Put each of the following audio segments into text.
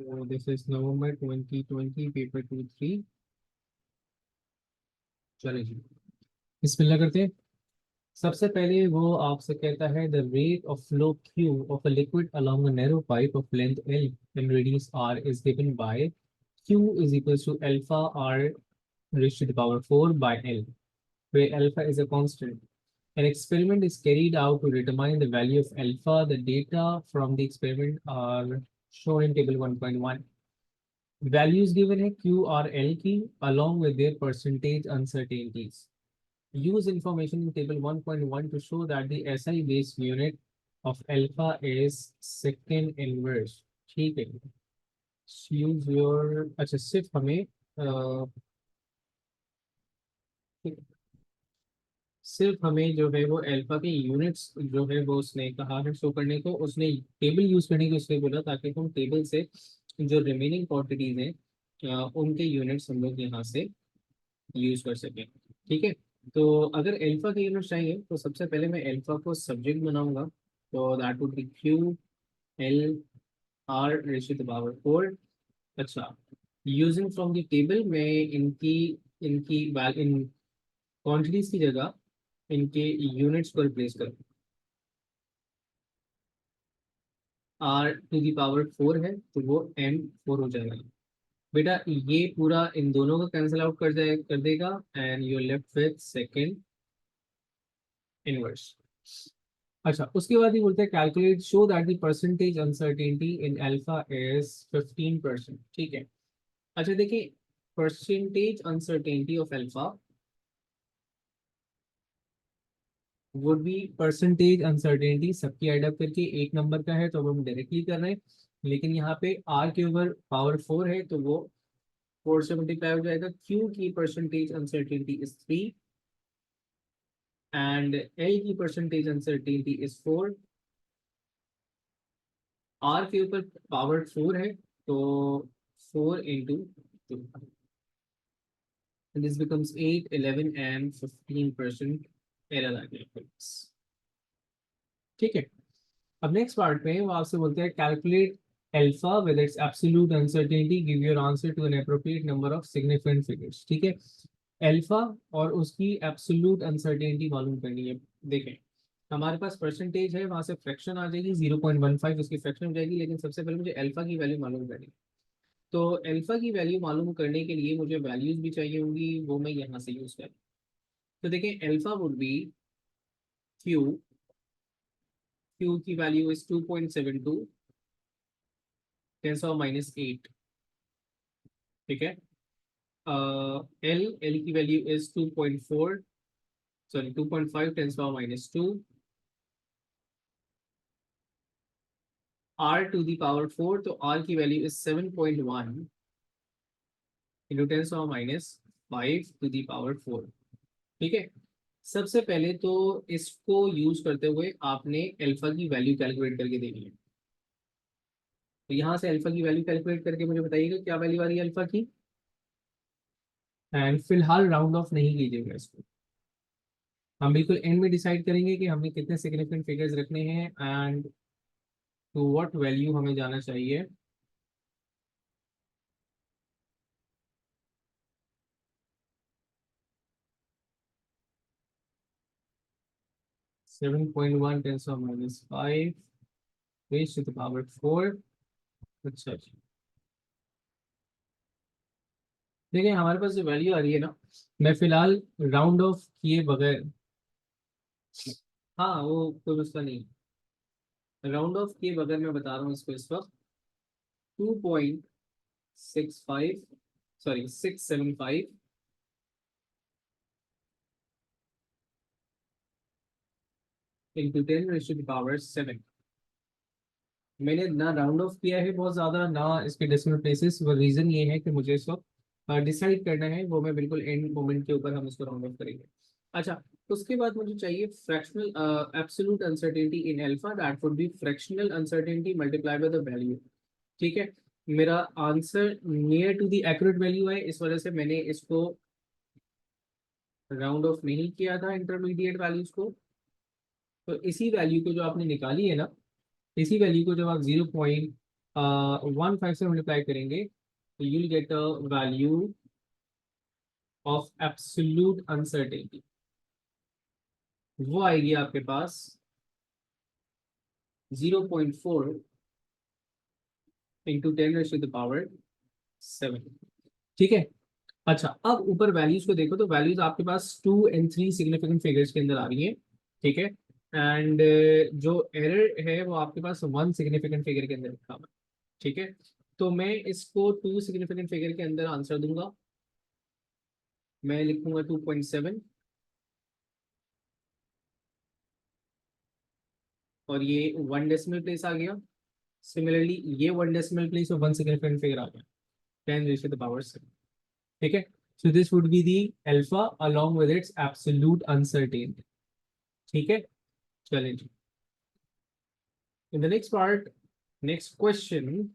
So this is November 2020 paper 2-3। चलिए जी, बिस्मिल्लाह करते हैं। सबसे पहले वो आपसे कहता है the rate of flow Q of a liquid along a narrow pipe of length L and radius R is given by Q is equals to alpha R raised to the power 4 by L, where alpha is a constant. An experiment is carried out to determine the value of alpha. The data from the experiment are shown in table 1.1. Values given है Q और L की along with their percentage uncertainties. Use information in table 1.1 to show that the SI base unit of alpha is second inverse. ठीक है, use your अच्छा सिर्फ हमें सिर्फ हमें जो है वो अल्फा के यूनिट्स जो है वो उसने कहा है शो करने को, उसने टेबल यूज करने को इसलिए बोला ताकि हम टेबल से जो रिमेनिंग क्वांटिटीज हैं उनके यूनिट्स हम लोग यहाँ से यूज कर सकें। ठीक है, तो अगर अल्फा के यूनिट चाहिए तो सबसे पहले मैं अल्फा को सब्जेक्ट बनाऊंगा, तो that would be Q L R ratio two power 4। अच्छा, यूजिंग फ्रॉम द टेबल मैं इनकी इनकी इन क्वांटिटीज की जगह इनके यूनिट्स को रिप्लेस करूँ। आर टू दी पावर 4 है तो वो एम 4 हो जाएगा। बेटा ये पूरा इन दोनों को कैंसिल आउट कर देगा and you left with second inverse. अच्छा, उसके बाद ही बोलते हैं calculate show that the percentage uncertainty in alpha is 15%। ठीक है, अच्छा देखिए, percentage uncertainty of alpha would be percentage uncertainty सबकी एड अप करके एक नंबर का है तो अब हम डायरेक्टली कर रहे हैं, लेकिन यहाँ पे आर के ओवर पावर 4 है तो वो 4 से मल्टीप्लाई हो जाएगा। क्यू की percentage uncertainty is 3 and L की परसेंटेज अनसर्टेनिटी इज 4। आर के ऊपर पावर 4 है तो 4 into 2, this becomes 8, 11 and 15% error आ गया। ठीक है, अब नेक्स्ट पार्ट में वो आपसे बोलते हैं calculate alpha with its absolute uncertainty, give your answer to an appropriate number of significant figures. ठीक है, अल्फा और उसकी एब्सोल्यूट अनसर्टेनिटी मालूम करनी है। देखें, हमारे पास परसेंटेज है, वहां से फ्रैक्शन आ जाएगी 0.15 उसकी फ्रैक्शन हो जाएगी, लेकिन सबसे पहले मुझे अल्फा की वैल्यू मालूम करनी है। तो अल्फा की वैल्यू मालूम करने के लिए मुझे वैल्यूज भी चाहिए होंगी, वो मैं यहाँ से यूज करूँ। तो देखें, alpha would be Q, Q की वैल्यू इज 2.72 10⁻⁸। ठीक है, एल एल की value is 2.4 sorry 2.5 10⁻²। R to the power 4 तो आर की value is 7.1 into 10⁻5 to the power 4। ठीक है, सबसे पहले तो इसको यूज करते हुए आपने अल्फा की वैल्यू कैलकुलेट करके देनी है। तो यहाँ से अल्फा की वैल्यू कैलकुलेट करके मुझे बताइएगा क्या वैल्यू आ रही है अल्फा की, एंड फिलहाल राउंड ऑफ नहीं कीजिएगा इसको, हम बिल्कुल एंड में डिसाइड करेंगे कि हमें कितने सिग्निफिकेंट फिगर्स रखने हैं एंड टू व्हाट वैल्यू हमें जाना चाहिए। 7.1 10⁻⁵ raised to the power 4। अच्छा जी, देखिए हमारे पास जो वैल्यू आ रही है ना, मैं फिलहाल राउंड ऑफ किए बगैर, हाँ वो कोई मसला नहीं, राउंड ऑफ किए बगैर मैं बता रहा हूँ इसको इस वक्त 2.65 सॉरी 675 इंटू 10⁻⁷। मैंने ना राउंड ऑफ किया है बहुत ज़्यादा, ना इसके डेसिमल प्लेसेस, वो रीज़न ये है कि मुझे इस वक्त डिसाइड करना है, वो मैं बिल्कुल एंड मोमेंट के ऊपर हम इसको राउंड ऑफ करेंगे। अच्छा, उसके बाद मुझे चाहिए fractional absolute uncertainty in alpha, that would be fractional uncertainty multiply by the value. ठीक है, मेरा answer near to the accurate value है, इस वजह से मैंने इसको राउंड ऑफ नहीं किया था इंटरमीडिएट वैल्यूज को। तो इसी वैल्यू को जो आपने निकाली है ना, इसी वैल्यू को जब आप 0.5 1.5 से मल्टीप्लाई करेंगे तो you will get a value of absolute uncertainty. वो आएगी आपके पास 0.4 इंटू 10⁻⁷ ठीक है। अच्छा, अब ऊपर वैल्यूज को देखो तो वैल्यूज आपके पास 2 और 3 सिग्निफिकेंट फिगर्स के अंदर आ रही है, ठीक है। एंड जो एरर है वो आपके पास 1 सिग्निफिकेंट फिगर के अंदर लिखा हुआ है, ठीक है। तो मैं इसको 2 सिग्निफिकेंट फिगर के अंदर आंसर दूंगा। मैं लिखूंगा 2.7 और ये 1 डेसिमल प्लेस आ गया। सिमिलरली ये 1 डेसिमल प्लेस और 1 सिग्निफिकेंट फिगर आ गया, 10⁻⁷ ठीक है। So this would be the alpha along with its absolute uncertainty, ठीक है। चलें जी, in the next part, next question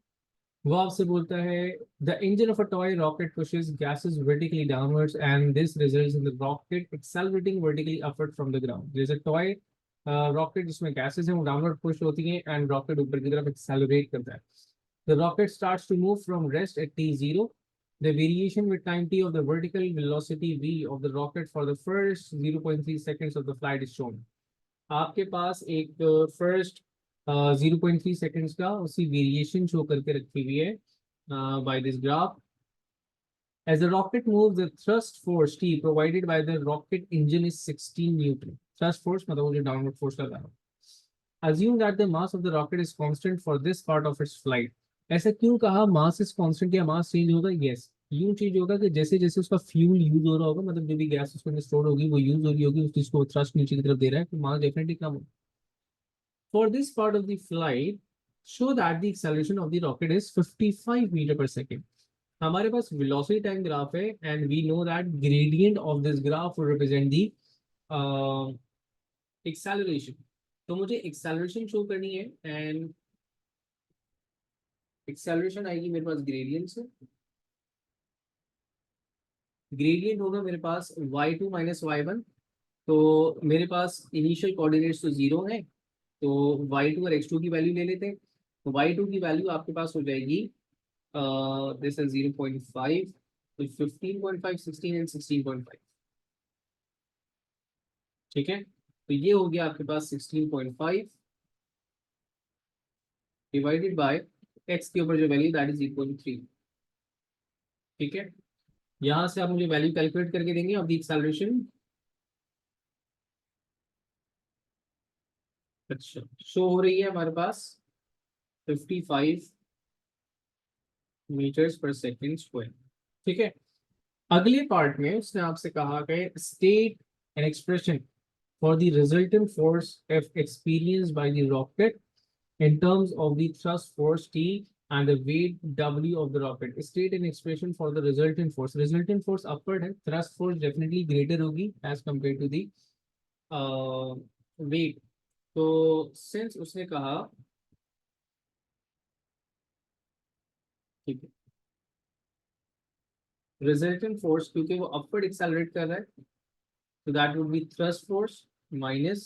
वो आपसे बोलता है the engine of a toy rocket pushes gases vertically downwards and this results in the rocket accelerating vertically upward from the ground। जैसे toy rocket जिसमें गैसेस हैं वो downward push होती हैं एंड रॉकेट ऊपर की तरफ एक्सेलरेट करता है। The rocket starts to move from rest at t0। The variation with time t of the vertical velocity v of the rocket for the first 0.3 seconds of the flight is shown। आपके पास एक first 0.3 seconds का उसकी variation show करके रखी हुई है by this graph. As the rocket moves, the thrust force T provided by the rocket engine is 16 Newton। Thrust force मतलब वो जो downward force लगा रहा है। Assume that the mass of the rocket is constant for this part of its flight। ऐसा क्यों कहा mass is constant या मास चेंज होगा? यस, यूं चेंज होगा कि जैसे जैसे उसका फ्यूल यूज हो रहा होगा, मतलब जो भी गैस उसके अंदर स्टोर होगी वो यूज हो रही होगी, उस चीज को थ्रस्ट नीचे की तरफ दे रहा है तो मास डेफिनेटली कम होगा। For this part of the flight, show that the acceleration of the rocket is 55 metre पर सेकेंड। हमारे पास velocity time ग्राफ है and we know that gradient of this graph will represent the acceleration। तो मुझे acceleration show करनी है and acceleration आएगी मेरे पास gradient से। gradient होगा मेरे पास y2 माइनस y1। तो मेरे पास इनिशियल कोऑर्डिनेट्स तो जीरो है, तो y2 और x2 की वैल्यू ले लेते हैं। तो y2 की वैल्यू आपके पास हो जाएगी दिस इज 0.5, तो 15.5, 16 एंड 16.5, ठीक है। तो ये हो गया आपके पास 16.5 डिवाइडेड बाय x के ऊपर जो value that is equal to 3, ठीक है। यहाँ से आप मुझे वैल्यू कैलकुलेट करके देंगे ऑफ द एक्सेलरेशन। अच्छा, शो हो रही है हमारे पास 55 मीटर्स पर सेकेंड स्क्वायर, ठीक है। अगले पार्ट में उसने आपसे कहा कि state an expression for the resultant force F experienced by the rocket in terms of the thrust force T and the weight W of the rocket। State an expression for the resultant force। Resultant force upward है, thrust force definitely greater होगी as compared to the weight। तो since उसने कहा, ठीक है, resultant force क्योंकि वो upward accelerate कर रहा है तो that would be thrust force minus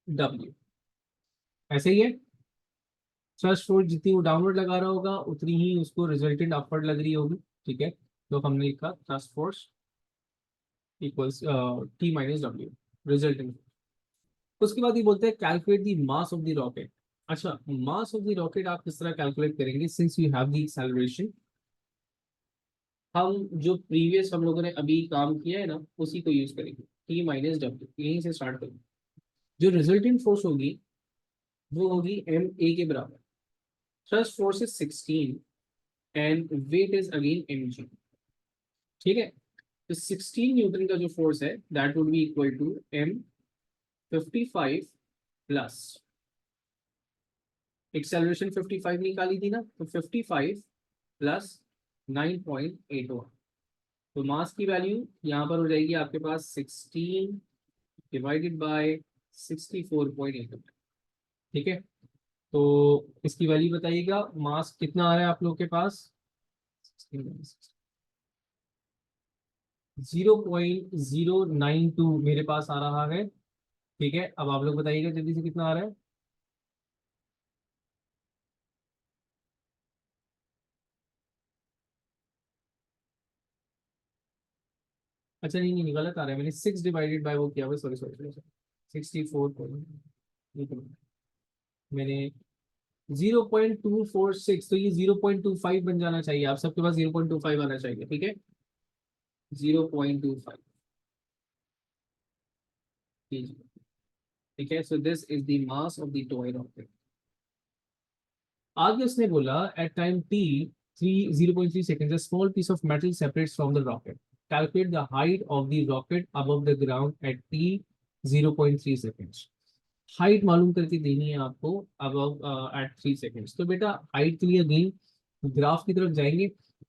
W। ऐसे ही है, थ्रस्ट फोर्स जितनी वो डाउनवर्ड लगा रहा होगा उतनी ही उसको रिजल्टेंट अपवर्ड लग रही होगी, ठीक है। तो हमने लिखा thrust force equals T minus W resultant. उसके बाद ये बोलते हैं calculate the mass of the rocket. अच्छा, मास ऑफ द रॉकेट आप किस तरह कैलकुलेट करेंगे? Since you have the acceleration, हम जो प्रीवियस हम लोगों ने अभी काम किया है ना उसी को यूज करेंगे, टी माइनस डब्ल्यू, यहीं से स्टार्ट करेंगे। जो रिजल्टेंट फोर्स होगी वो होगी एम ए के बराबर। Thrust force is 16 and weight is again M G, ठीक है। तो 16 न्यूटन का जो फोर्स है that would be equal to M 55 plus acceleration 55 निकाली थी ना, तो 55 प्लस 9.81। तो मास की वैल्यू यहाँ पर हो जाएगी आपके पास 16 डिवाइडेड बाय 64.8, ठीक है। तो इसकी वैल्यू बताइएगा, मास कितना आ रहा है आप लोग के पास? 0.092 मेरे पास आ रहा है, ठीक है। अब आप लोग बताइएगा जल्दी से कितना आ रहा है। अच्छा नहीं नहीं गलत आ रहा है, मैंने 6 डिवाइडेड बाय वो किया हुआ, सॉरी सॉरी सॉरी, 64 मैंने 0.246, तो ये 0.25 बन जाना चाहिए, आप सबके पास 0.25 आना चाहिए, ठीक है 0.25, ठीक है। So this is the mass of the toy rocket. आगे उसने बोला at time T 0.3 seconds a small piece of metal separates from the rocket. Calculate the height of the rocket above the ground at t 0.3 seconds. Height मालूम करके देनी है आपको above eight 3 seconds. तो बेटा हाइट के लिए अगेन ग्राफ की तरफ जाएंगे,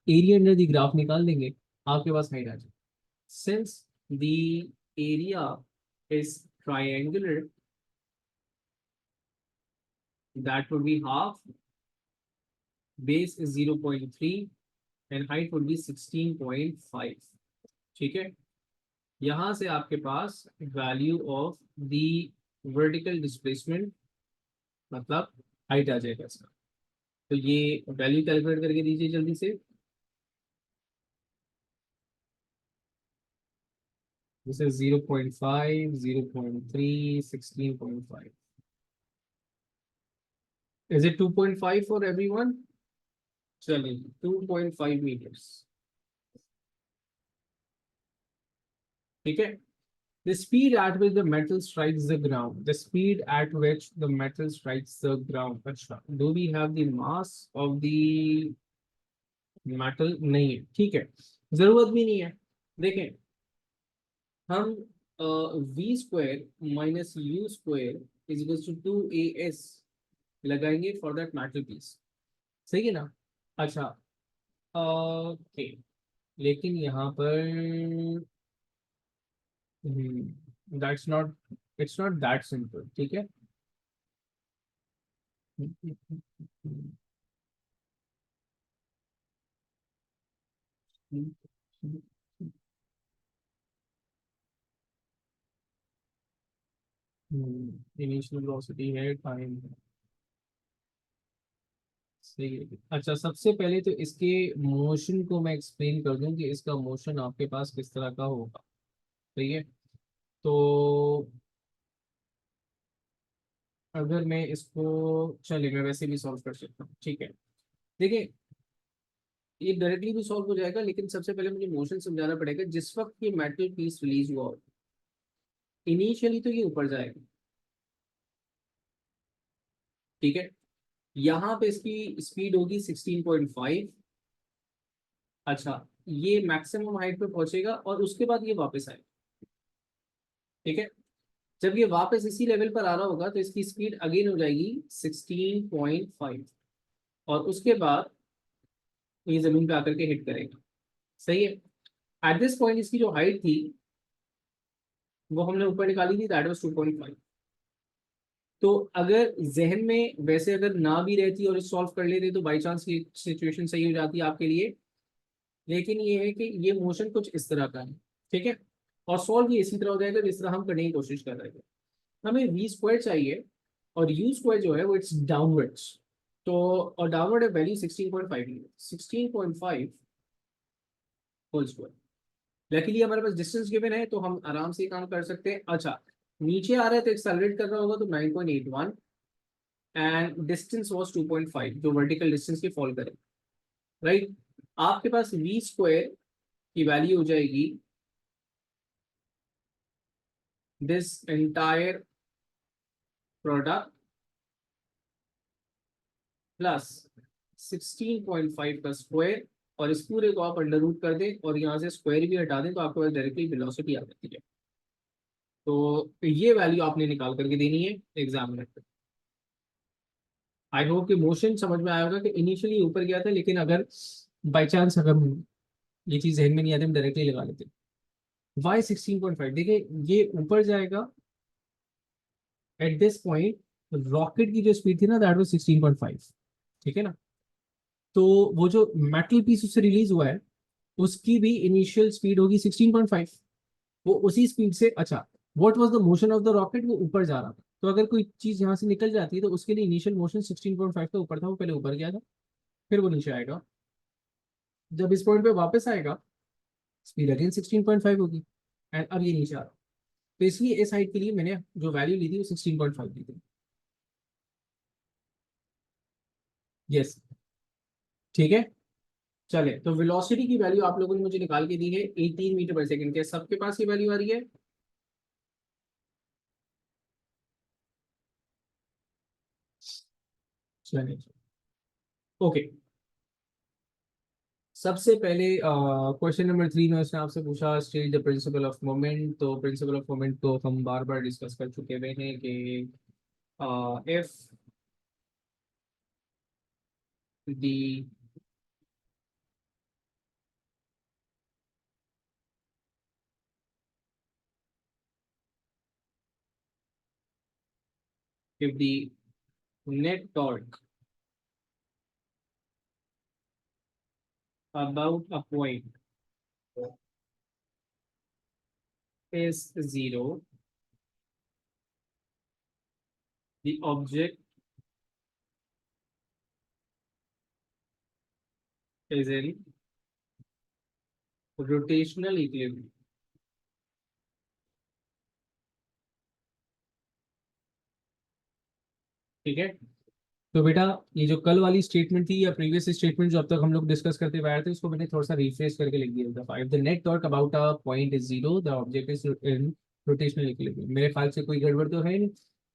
एरिया अंडर द ग्राफ निकाल देंगे, आपके पास हाइट आ जाए। Since the area is triangular, that would be half, base is 0.3 and height would be 16.5, ठीक है। यहां से आपके पास value of the vertical displacement मतलब हाइट आ जाएगा इसका। तो ये वैल्यू कैलकुलेट करके दीजिए जल्दी से। This is 0.5, 0.3, 16.5। Is it 2.5 for everyone? चलिए 2.5 मीटर्स, ठीक है। The speed at which the metal strikes the ground. The speed at which the metal strikes the ground. अच्छा, do we have the mass of the metal? नहीं है, ठीक है, जरूरत भी नहीं है। देखें हम V square minus U square is equal to 2 AS लगाएंगे फॉर दैट मेटल पीस, सही है ना। अच्छा ओके, लेकिन यहाँ पर that's not, it's not that simple, ठीक है। इनिशियल वेलोसिटी है टाइम, सही है। अच्छा सबसे पहले तो इसके मोशन को मैं एक्सप्लेन कर दूं कि इसका मोशन आपके पास किस तरह का होगा, सही है। तो अगर मैं इसको, चलिए मैं वैसे भी सॉल्व कर सकता हूँ, ठीक है। देखिए ये डायरेक्टली भी सॉल्व हो जाएगा, लेकिन सबसे पहले मुझे मोशन समझाना पड़ेगा। जिस वक्त ये मेटल पीस रिलीज हुआ इनिशियली तो ये ऊपर जाएगा, ठीक है। यहाँ पे इसकी स्पीड होगी 16.5। अच्छा ये मैक्सिमम हाइट पे पहुंचेगा और उसके बाद ये वापस आएगा, ठीक है। जब ये वापस इसी लेवल पर आ रहा होगा तो इसकी स्पीड अगेन हो जाएगी 16.5 और उसके बाद ये जमीन पे आकर के हिट करेगा, सही है। एट दिस पॉइंट इसकी जो हाइट थी वो हमने ऊपर निकाली थी, दैट वाज 2.5। तो अगर जहन में वैसे अगर ना भी रहती और सॉल्व कर लेते तो बाई चांस ये सिचुएशन सही हो जाती आपके लिए, लेकिन ये है कि ये मोशन कुछ इस तरह का है, ठीक है। और सॉल्व ये इसी तरह हो जाएगा जिस तरह हम करने की कोशिश कर रहे थे। हमें वी स्क्वायर चाहिए और यू स्क्वायर जो है वो इट्स डाउनवर्ड्स। तो और डाउनवर्ड है वैल्यू 16.5, 16.5 होल स्क्वायर। लकीली हमारे पास डिस्टेंस गिवन है तो हम आराम से काम कर सकते हैं। अच्छा नीचे आ रहा है तो एक्सेलरेट कर रहा होगा तो 9.81 एंड डिस्टेंस वाज 2.5 जो वर्टिकल डिस्टेंस की फॉल करे, राइट। आपके पास वी स्क्वायर की वैल्यू हो जाएगी दिस एंटायर प्रोडक्ट प्लस 16.5 का स्क्वायर, और इस पूरे को आप अंडर रूट कर दें और यहाँ से स्क्वायर भी हटा दें तो आपके पास डायरेक्टली वेलोसिटी आ जाती है। तो ये वैल्यू आपने निकाल करके देनी है एग्जाम में। आई होप कि मोशन समझ में आया होगा कि इनिशियली ऊपर गया था, लेकिन अगर बाई चांस अगर ये चीज जहन में नहीं आती हम डायरेक्टली लगा लेते। वाई 16.5, देखिए ये ऊपर जाएगा एट दिस पॉइंट, रॉकेट की जो स्पीड थी ना दैट वाज 16.5, ठीक है ना। तो वो जो मेटल पीस उससे रिलीज हुआ है उसकी भी इनिशियल स्पीड होगी 16.5, वो उसी स्पीड से। अच्छा what was the motion of the rocket, वो ऊपर जा रहा था। तो अगर कोई चीज यहाँ से निकल जाती है तो उसके लिए इनिशियल मोशन 16.5 का ऊपर था, वो पहले ऊपर गया था फिर वो नीचे आएगा। जब इस पॉइंट पे वापस आएगा स्पीड अगेन 16.5 होगी, एंड अब ये नीचे आ रहा है। तो इसलिए इस हाइट के लिए मैंने जो वैल्यू ली थी वो 16.5 ली थी। यस, ठीक है। चले, तो वेलोसिटी की वैल्यू आप लोगों ने मुझे निकाल के दी है 18 मीटर पर सेकंड के, सबके पास ये वैल्यू आ रही है। चलिए, ओके। सबसे पहले क्वेश्चन नंबर 3 में उसने आपसे पूछा state the principle of moment. तो प्रिंसिपल ऑफ मोमेंट तो हम बार बार डिस्कस कर चुके हुए हैं कि if the if the net torque about a point is zero, the object is in rotational equilibrium। ठीक है। तो बेटा, ये जो कल वाली स्टेटमेंट थी या प्रीवियस स्टेटमेंट जो अब तक हम लोग डिस्कस करते हुए आए थे, उसको मैंने थोड़ा सा रिफ्रेश करके लिख दिया था। If the net torque about a point is zero, the object is in rotational equilibrium. मेरे ख्याल से कोई गड़बड़ तो है नहीं,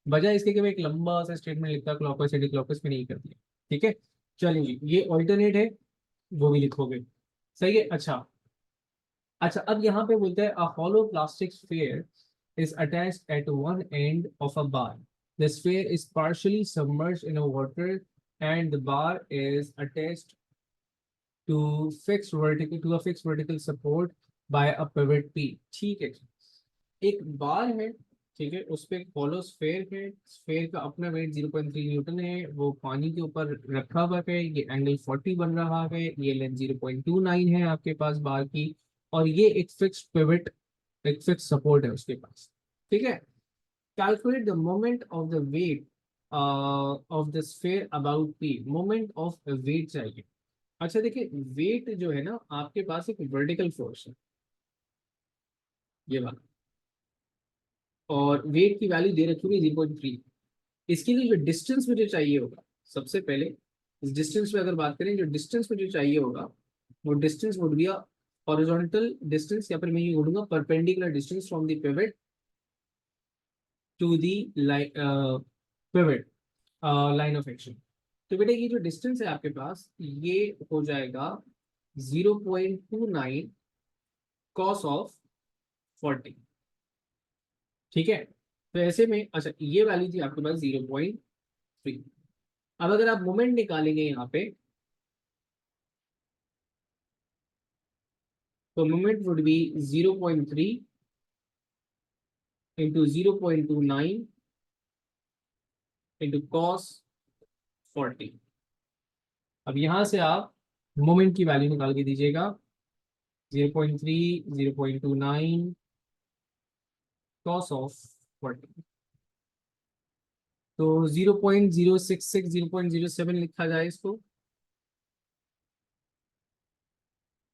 बजाय इसके कि मैं एक लंबा सा स्टेटमेंट लिखता क्लॉकवाइज एंटी क्लॉकवाइज, में नहीं कर दिया। ठीक है, चलिए जी, ये ऑल्टरनेट है, वो भी लिखोगे। सही है। अच्छा, अच्छा, अब यहाँ पे बोलते हैं अ hollow plastic sphere is attached at one end of a bar. The sphere is partially submerged in a water and the bar is attached to a fixed vertical support by a pivot P। ठीक है, एक बार है, ठीक है, उस पे एक hollow sphere है, स्फेयर का अपना वेट 0.3 न्यूटन है, वो पानी के ऊपर रखा हुआ है, ये एंगल 40 बन रहा है, ये लेंथ 0.29 है आपके पास बार की, और ये एक फिक्स्ड पिवट, एक फिक्स सपोर्ट है उसके पास। ठीक है। Calculate the moment of the weight of the sphere about P. Moment of weight चाहिए। अच्छा देखिए, वेट जो है ना आपके पास एक वर्टिकल फोर्स है, ये बात, और वेट की वैल्यू दे रखी होगी 0.3। इसके लिए जो डिस्टेंस मुझे चाहिए होगा, सबसे पहले इस डिस्टेंस पे अगर बात करें, जो डिस्टेंस मुझे चाहिए होगा वो distance would be horizontal distance, या फिर मैं ये बोलूंगा perpendicular distance from the pivot to the pivot line of action. तो बेटा ये जो डिस्टेंस है आपके पास, ये हो जाएगा 0.29 कॉस ऑफ 40। ठीक है। तो ऐसे में अच्छा, ये वैल्यू थी आपके पास 0.3। अब अगर आप मोमेंट निकालेंगे यहाँ पे, तो moment would be 0.3 into 0.29 into cos 40। अब यहां से आप मोमेंट की वैल्यू निकाल के दीजिएगा, 0.3, 0.29 कॉस ऑफ 40। तो 0.066, 0.07 लिखा जाए इसको,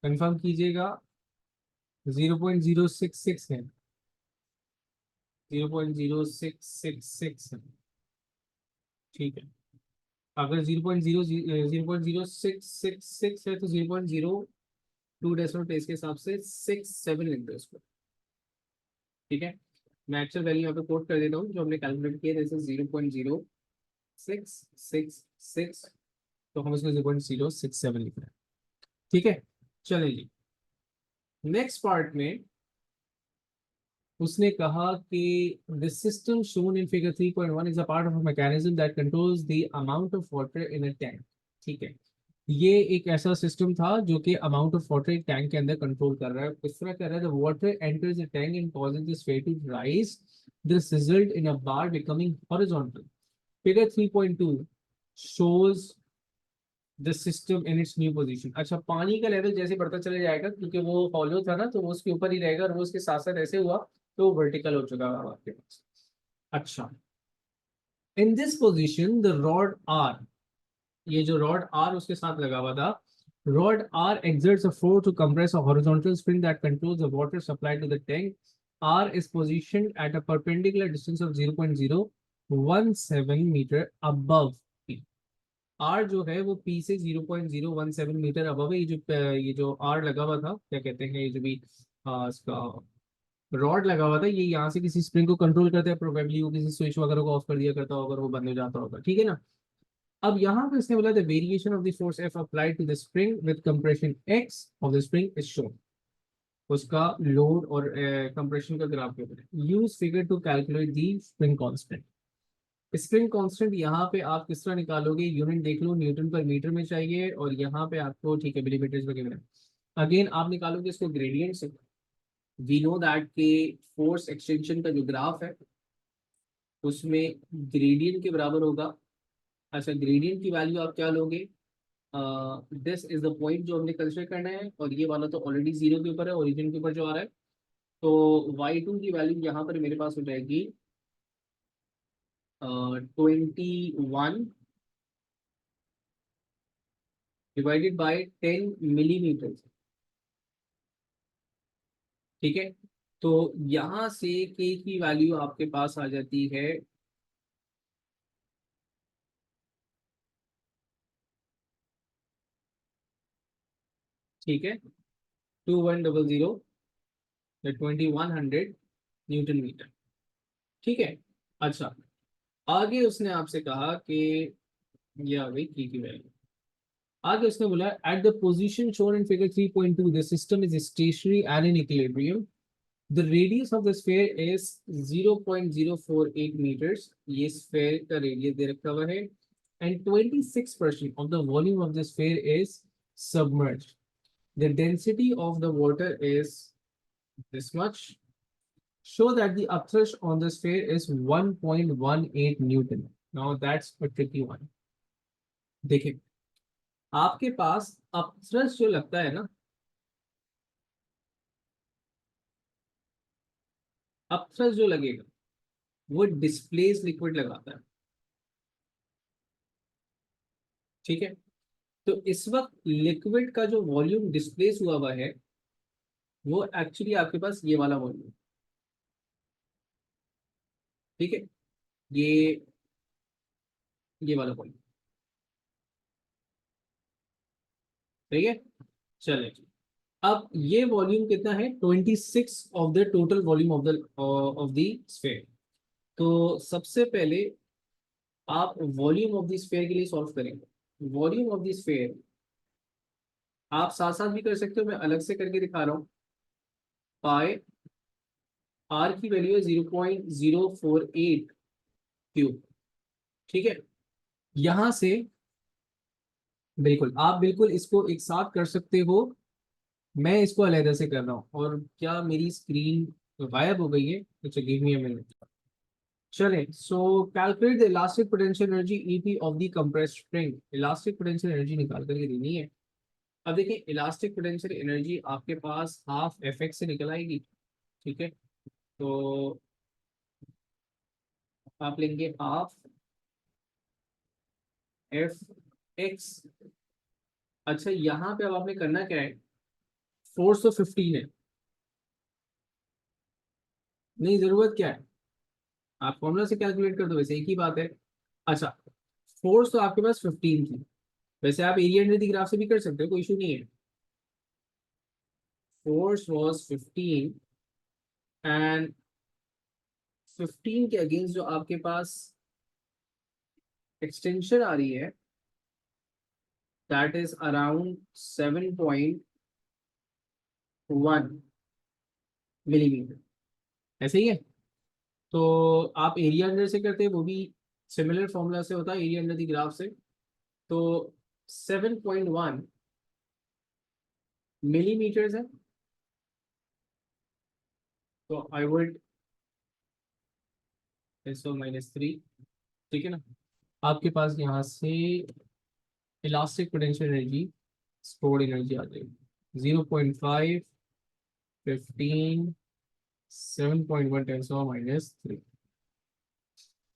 कंफर्म कीजिएगा। 0.066 है, 0.0666 है। ठीक है। अगर 0.0666 है तो 0.02 डेसिमल प्लेस के हिसाब से 67 लिख दो इसको। ठीक है। मैं एक्चुअल वैल्यू यहाँ पे कोट कर देता हूँ जो हमने कैलकुलेट किया, जैसे 0.0666, तो हम इसको 0.067 लिख रहे हैं। ठीक है। चलिए, नेक्स्ट पार्ट में उसने कहा कि the system shown in figure 3.1 is a part of a mechanism that controls the amount of water in a tank. ठीक है, ये एक ऐसा सिस्टम था जो कि अमाउंट ऑफ वाटर एक टैंक के अंदर कंट्रोल कर रहा है। इस तरह कर रहा है, the water enters the tank and causes the sphere to rise, this result in a bar becoming horizontal. Figure 3.2 shows the system in its new position. अच्छा, पानी का लेवल जैसे बढ़ता चला जाएगा, क्योंकि वो फॉलो था ना, तो वो उसके ऊपर ही रहेगा, और वो उसके साथ साथ ऐसे हुआ तो वर्टिकल हो चुका है आपके पास। अच्छा, in this position the rod R, ये जो रॉड आर उसके साथ लगा हुआ था, Rod R exerts a force to compress a horizontal spring that controls the water supply to the tank. R is positioned at a perpendicular distance of 0.017 meter above P. R जो है वो P से 0.017 metre above है। ये जो R लगा हुआ था, क्या कहते हैं, ये जो भी इसका रॉड लगा हुआ था, ये यहाँ से किसी स्प्रिंग को कंट्रोल करता है। प्रोबेबली वो किसी स्विच वगैरह को ऑफ कर दिया करता होगा, अगर वो बंद हो जाता होगा, ठीक है ना। अब यहाँ पे इसने बोला the variation of the force F applied to the spring with compression X of the spring is shown. उसका लोड और कंप्रेशन का ग्राफ के ऊपर use figure to calculate the spring constant. Spring constant यहाँ पे आप किस तरह निकालोगे, यूनिट देख लो, न्यूटन पर मीटर में चाहिए, और यहाँ पे आपको, ठीक है, मिलीमीटर वगैरह। अगेन आप निकालोगे इसको ग्रेडियंट से। वी नो दैट के फोर्स एक्सटेंशन का जो ग्राफ है उसमें ग्रेडियंट के बराबर होगा। अच्छा, ग्रेडियंट की वैल्यू आप क्या लोगे, दिस इज द पॉइंट जो हमने कंसिडर करना है, और ये वाला तो ऑलरेडी जीरो के ऊपर है, ओरिजिन के ऊपर जो आ रहा है। तो y2 की वैल्यू यहाँ पर मेरे पास हो जाएगी 21 डिवाइडेड बाय 10 मिलीमीटर। ठीक है, तो यहाँ से k की वैल्यू आपके पास आ जाती है, ठीक है, 2100 2100 न्यूटन मीटर। ठीक है। अच्छा, आगे उसने आपसे कहा कि ये आ गई की वैल्यू। आगे उसने बोला at the position shown in figure 3.2 the system is stationary and in equilibrium. The radius of the sphere is 0.048 metres. ये स्फीयर का रेडियस दे रखा हुआ है, and 26% of the volume of the sphere is submerged. The density of the water is this much. Show that the upthrust on the sphere is 1.18 Newton. Now that's a tricky one. देखिए, आपके पास upthrust जो लगता है ना, upthrust जो लगेगा वो displace liquid लगाता है। ठीक है, तो इस वक्त लिक्विड का जो वॉल्यूम डिस्प्लेस हुआ हुआ है वो एक्चुअली आपके पास ये वाला वॉल्यूम। ठीक है, ये ये वाला वॉल्यूम। ठीक है, चले। अब ये वॉल्यूम कितना है, 26 of the total volume of the sphere. तो सबसे पहले आप वॉल्यूम ऑफ द स्फीयर के लिए सॉल्व करेंगे। वॉल्यूम ऑफ द स्फीयर आप साथ साथ भी कर सकते हो, मैं अलग से करके दिखा रहा हूँ। पाई आर की वैल्यू है 0.048 क्यूब। ठीक है, यहां से बिल्कुल आप बिल्कुल इसको एक साथ कर सकते हो। मैं इसको अलग से कर रहा हूँ, और क्या मेरी स्क्रीन गायब हो गई है? अच्छा, गिव मी अ मिनट। चलें, so calculate the elastic potential energy EP of the compressed spring. Elastic potential energy निकाल करके देनी है। अब देखिए, इलास्टिक पोटेंशियल एनर्जी आपके पास हाफ एफ एक्स से निकल आएगी। ठीक है, तो आप लेंगे हाफ एफ एक्स। अच्छा, यहाँ पे अब आपने करना क्या है, फोर्स तो 15 है, नहीं जरूरत क्या है, आप फॉर्मूला से कैलकुलेट कर दो, वैसे एक ही बात है। अच्छा, फोर्स तो आपके पास 15 थी, वैसे आप एरिया अंडर द ग्राफ से भी कर सकते हो, कोई इशू नहीं है। फोर्स वाज 15, एंड 15 के अगेंस्ट जो आपके पास एक्सटेंशन आ रही है दैट इज अराउंड 7.1 मिलीमीटर, ऐसे ही है। तो आप एरिया अंडर से करते हैं, वो भी सिमिलर फॉर्मूला से होता है, एरिया अंडर द ग्राफ से। तो 7.1 मिलीमीटर्स है, तो आई वुड इसो -3। ठीक है ना, आपके पास यहाँ से elastic potential energy, stored energy आ जाएगी 0.5, 15, 7.1 10⁻³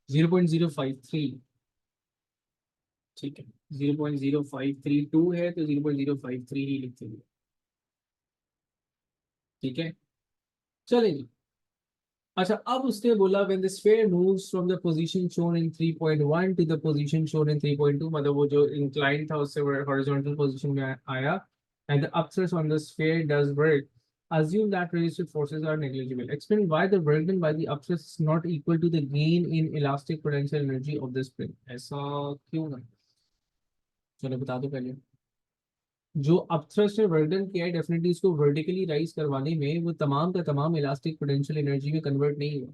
0.053। ठीक है, 0.0532 है तो 0.053 ही लिखते हैं। ठीक है, चलेंगे। अच्छा, अब उसने बोला when the sphere moves from the position shown in 3.1 to the position shown in 3.2, मतलब वो जो inclined था उससे horizontal position में आया, and the upstress on the sphere does work, assume that resistive forces are negligible. Explain why the work done by the upstress is not equal to the gain in elastic potential energy of the spring. ऐसा क्यों है? चलो बता दो पहले। जो upthrust ने वर्डन किया है, डेफिनेटली इसको वर्टिकली राइज करवाने में वो तमाम का तमाम इलास्टिक पोटेंशियल एनर्जी में कन्वर्ट नहीं हुआ,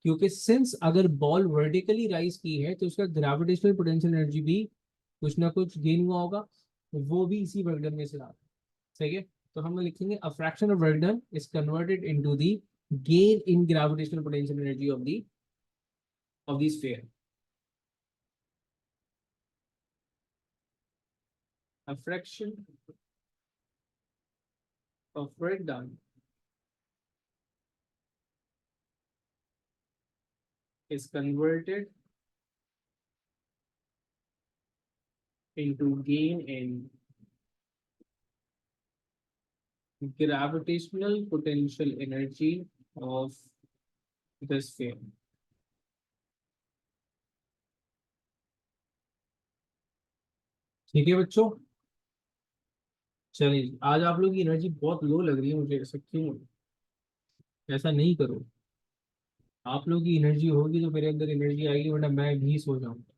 क्योंकि सिंस अगर बॉल वर्टिकली राइज की है तो उसका ग्रेविटेशनल पोटेंशियल एनर्जी भी कुछ ना कुछ गेन हुआ होगा, वो भी इसी वर्डन में से रहा। सही है, तो हम लिखेंगे a fraction of वर्डन is converted into the gain in gravitational potential energy of the sphere. A fraction of वर्डन is converted into gain in gravitational potential energy of the sphere। ठीक है बच्चों, चलिए आज आप लोग की एनर्जी बहुत लो लग रही है मुझे, ऐसा क्यों? ऐसा नहीं करो, आप लोग की एनर्जी होगी तो मेरे अंदर एनर्जी आएगी, वरना मैं भी सो जाऊंगा।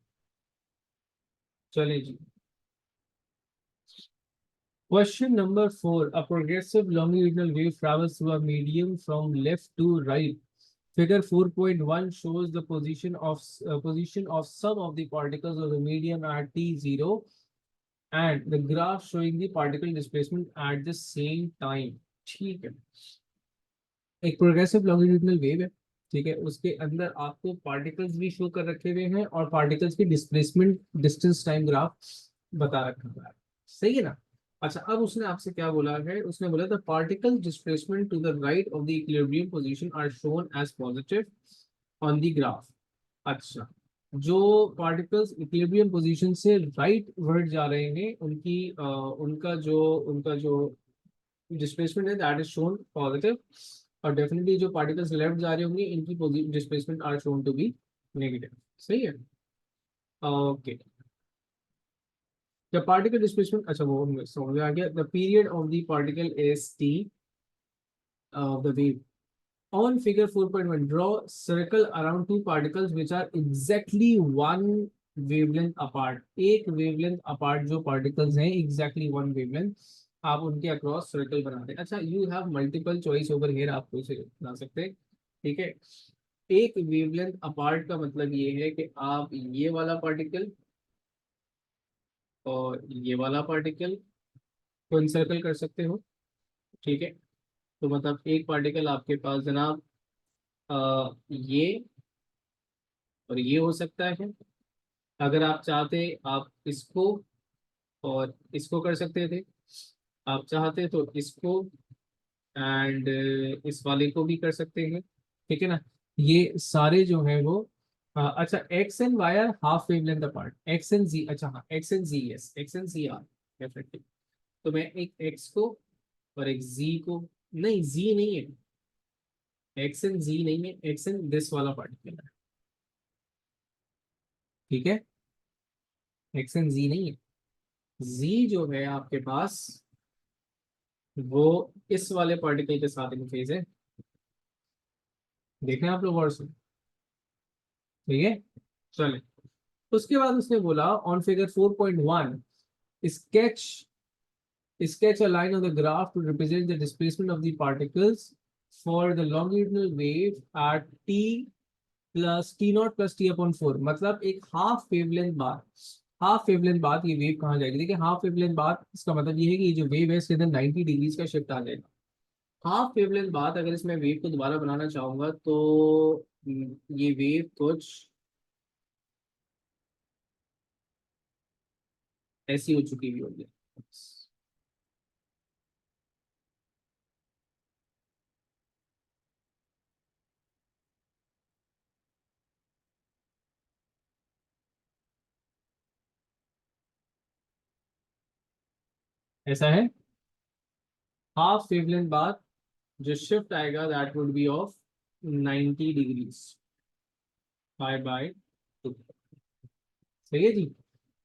चलिए जी, question number 4, a progressive longitudinal wave travels through a medium from left to right. Figure 4.1 shows the position of some of the particles of the medium at t0 and the graph showing the particle displacement at the same time। ठीक है, एक progressive longitudinal wave है, ठीक है, उसके अंदर आपको particles भी शो कर रखे हुए हैं और पार्टिकल्स की डिस्प्लेसमेंट डिस्टेंस टाइम ग्राफ बता रखा हुआ है। सही है ना? अच्छा, अब उसने आपसे क्या बोला है, उसने बोला the particle displacement to the right of the equilibrium position are shown as positive on the graph. अच्छा, जो पार्टिकल्स इक्विलिब्रियम पोजीशन से राइट वर्ड जा रहे हैं उनका जो डिस्प्लेसमेंट है दैट इज शोन पॉजिटिव, और डेफिनेटली जो पार्टिकल्स लेफ्ट जा रहे होंगे इनकी displacement are shown to be negative. सही है, ओके। द पार्टिकल डिस्प्लेसमेंट, अच्छा वो समझ में आ गया। The period of the particle is T of the wave. On figure 4.1, draw circle around two particles which are exactly one wavelength apart। एक wavelength apart जो particles हैं exactly one wavelength, आप उनके across circle बना दें। अच्छा, you have multiple choice over here, आप कोई से बना सकते हैं। ठीक है, एक wavelength apart का मतलब ये है कि आप ये वाला particle और ये वाला particle को encircle कर सकते हो। ठीक है, तो मतलब एक particle आपके पास जनाब ये और ये हो सकता है। अगर आप चाहते आप इसको और इसको कर सकते थे, आप चाहते तो इसको एंड इस वाले को भी कर सकते हैं। ठीक है ना, ये सारे जो है वो अच्छा X and Y are half wavelength apart, X and Z, अच्छा हाँ X and Z, yes X and Z are definitely. तो मैं एक एक्स को और एक जी को, नहीं जी नहीं है, एक्स एंड जी नहीं है, एक्स एंड दिस वाला पार्टिकल है। ठीक है, एक्स एंड जी नहीं है, जी जो है आपके पास वो इस वाले पार्टिकल के साथ इंटरफेस है। देखें आप लोग और सुन, ठीक है, चले। उसके बाद उसने बोला on figure 4.1, sketch sketch a line on the graph to represent the displacement of the particles for the longitudinal wave at t plus T not plus T upon four. मतलब एक हाफ वेवलेंथ बाद ये wave कहाँ जाएगी? देखिए half wavelength बाद इसका मतलब ये है कि ये जो वेव है इसके अंदर 90 डिग्रीज का शिफ्ट आ जाएगा। हाफ वेवलेंथ बाद अगर इसमें वेव को दोबारा बनाना चाहूंगा तो ये वेव कुछ ऐसी हो चुकी हुई होगी। ऐसा है। हाफ वेवलेंथ बाद जो शिफ्ट आएगा that would B of 90 degrees, 5/2। सही है जी।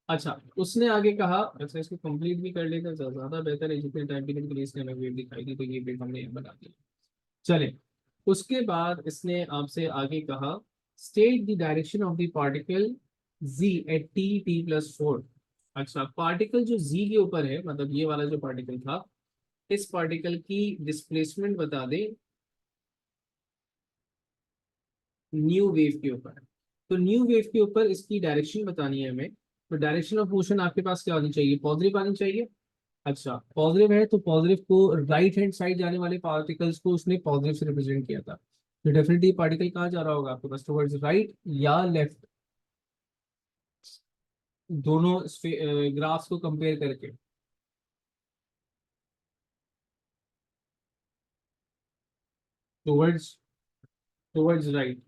अच्छा, उसने आगे कहा, अच्छा इसको कंप्लीट भी कर लेगा तो ज्यादा बेहतर है, जितने टाइम पीरियड के लिए इसने हमें वेव दिखाई दी तो ये वेव हमने यहाँ बना दिया। चले, उसके बाद इसने आपसे आगे कहा, state the direction of the particle z at t+4। अच्छा, पार्टिकल जो z के ऊपर है, मतलब ये वाला जो पार्टिकल था, इस पार्टिकल की डिस्प्लेसमेंट बता दे न्यू वेव के ऊपर। तो न्यू वेव के ऊपर इसकी डायरेक्शन बतानी है हमें। तो डायरेक्शन ऑफ मोशन आपके पास क्या होनी चाहिए, पॉजिटिव आनी चाहिए। अच्छा, पॉजिटिव है तो पॉजिटिव को राइट हैंड साइड जाने वाले पार्टिकल्स को उसने पॉजिटिव से रिप्रेजेंट किया था। तो डेफिनेटली पार्टिकल कहाँ जा रहा होगा आपके पास, टुवर्ड्स राइट या लेफ्ट, दोनों ग्राफ्स को कंपेयर करके। टुवर्ड्स टुवर्ड्स राइट,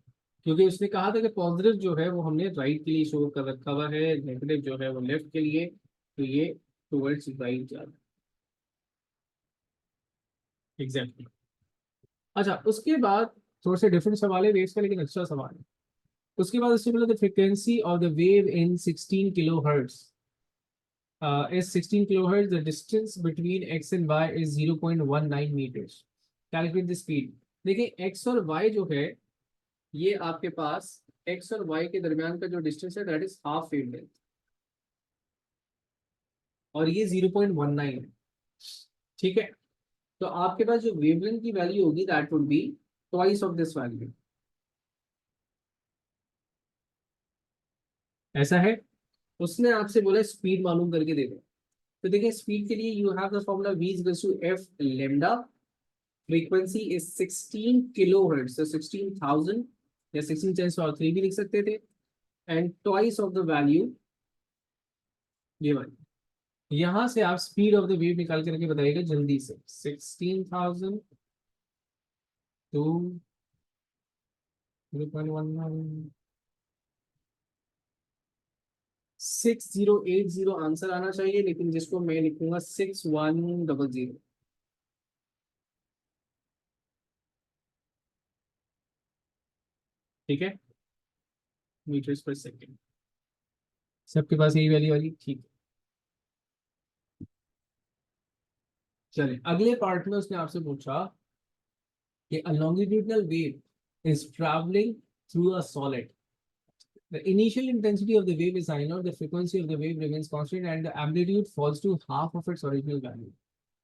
क्योंकि उसने कहा था कि पॉजिटिव जो है वो हमने राइट के लिए शो कर रखा हुआ है, नेगेटिव जो है वो लेफ्ट के लिए, तो ये टुवर्ड्स राइट जा रहा है। एग्जैक्टली। अच्छा, उसके बाद थोड़े से डिफरेंट सवाल है वेव्स का, लेकिन अच्छा सवाल है। उसके बाद उसने बोला the frequency of the wave in 16 kilo hertz is 16 kilohertz. The distance between x and y is 0.19 meters. Calculate the speed. देखिए x और y जो है, ये आपके पास x और y के दरमियान का जो डिस्टेंस है that is half wave length, और ये 0.19 है। ठीक है, तो आपके पास जो वेवलेंथ की वैल्यू होगी that would be twice of this value. ऐसा है। उसने आपसे बोला स्पीड मालूम करके दे दो। तो देखिए स्पीड के लिए you have the formula v equals to f lambda, frequency is 16 kilo hertz, so 16,000 या 16 10 3 भी लिख सकते थे, and twice of the value ये वाली। यहां से आप स्पीड ऑफ द वेव निकाल करके बताइएगा जल्दी से, 16,000 टू 0.19, 6080 आंसर आना चाहिए, लेकिन जिसको मैं लिखूंगा 6100। ठीक है, मीटर्स पर सेकेंड। सबके पास यही वैल्यू वाली, ठीक है। चलिए अगले पार्ट में उसने आपसे पूछा कि a longitudinal wave is traveling through a solid. The initial intensity of the wave is I naught, the frequency of the wave remains constant, and the amplitude falls to half of its original value.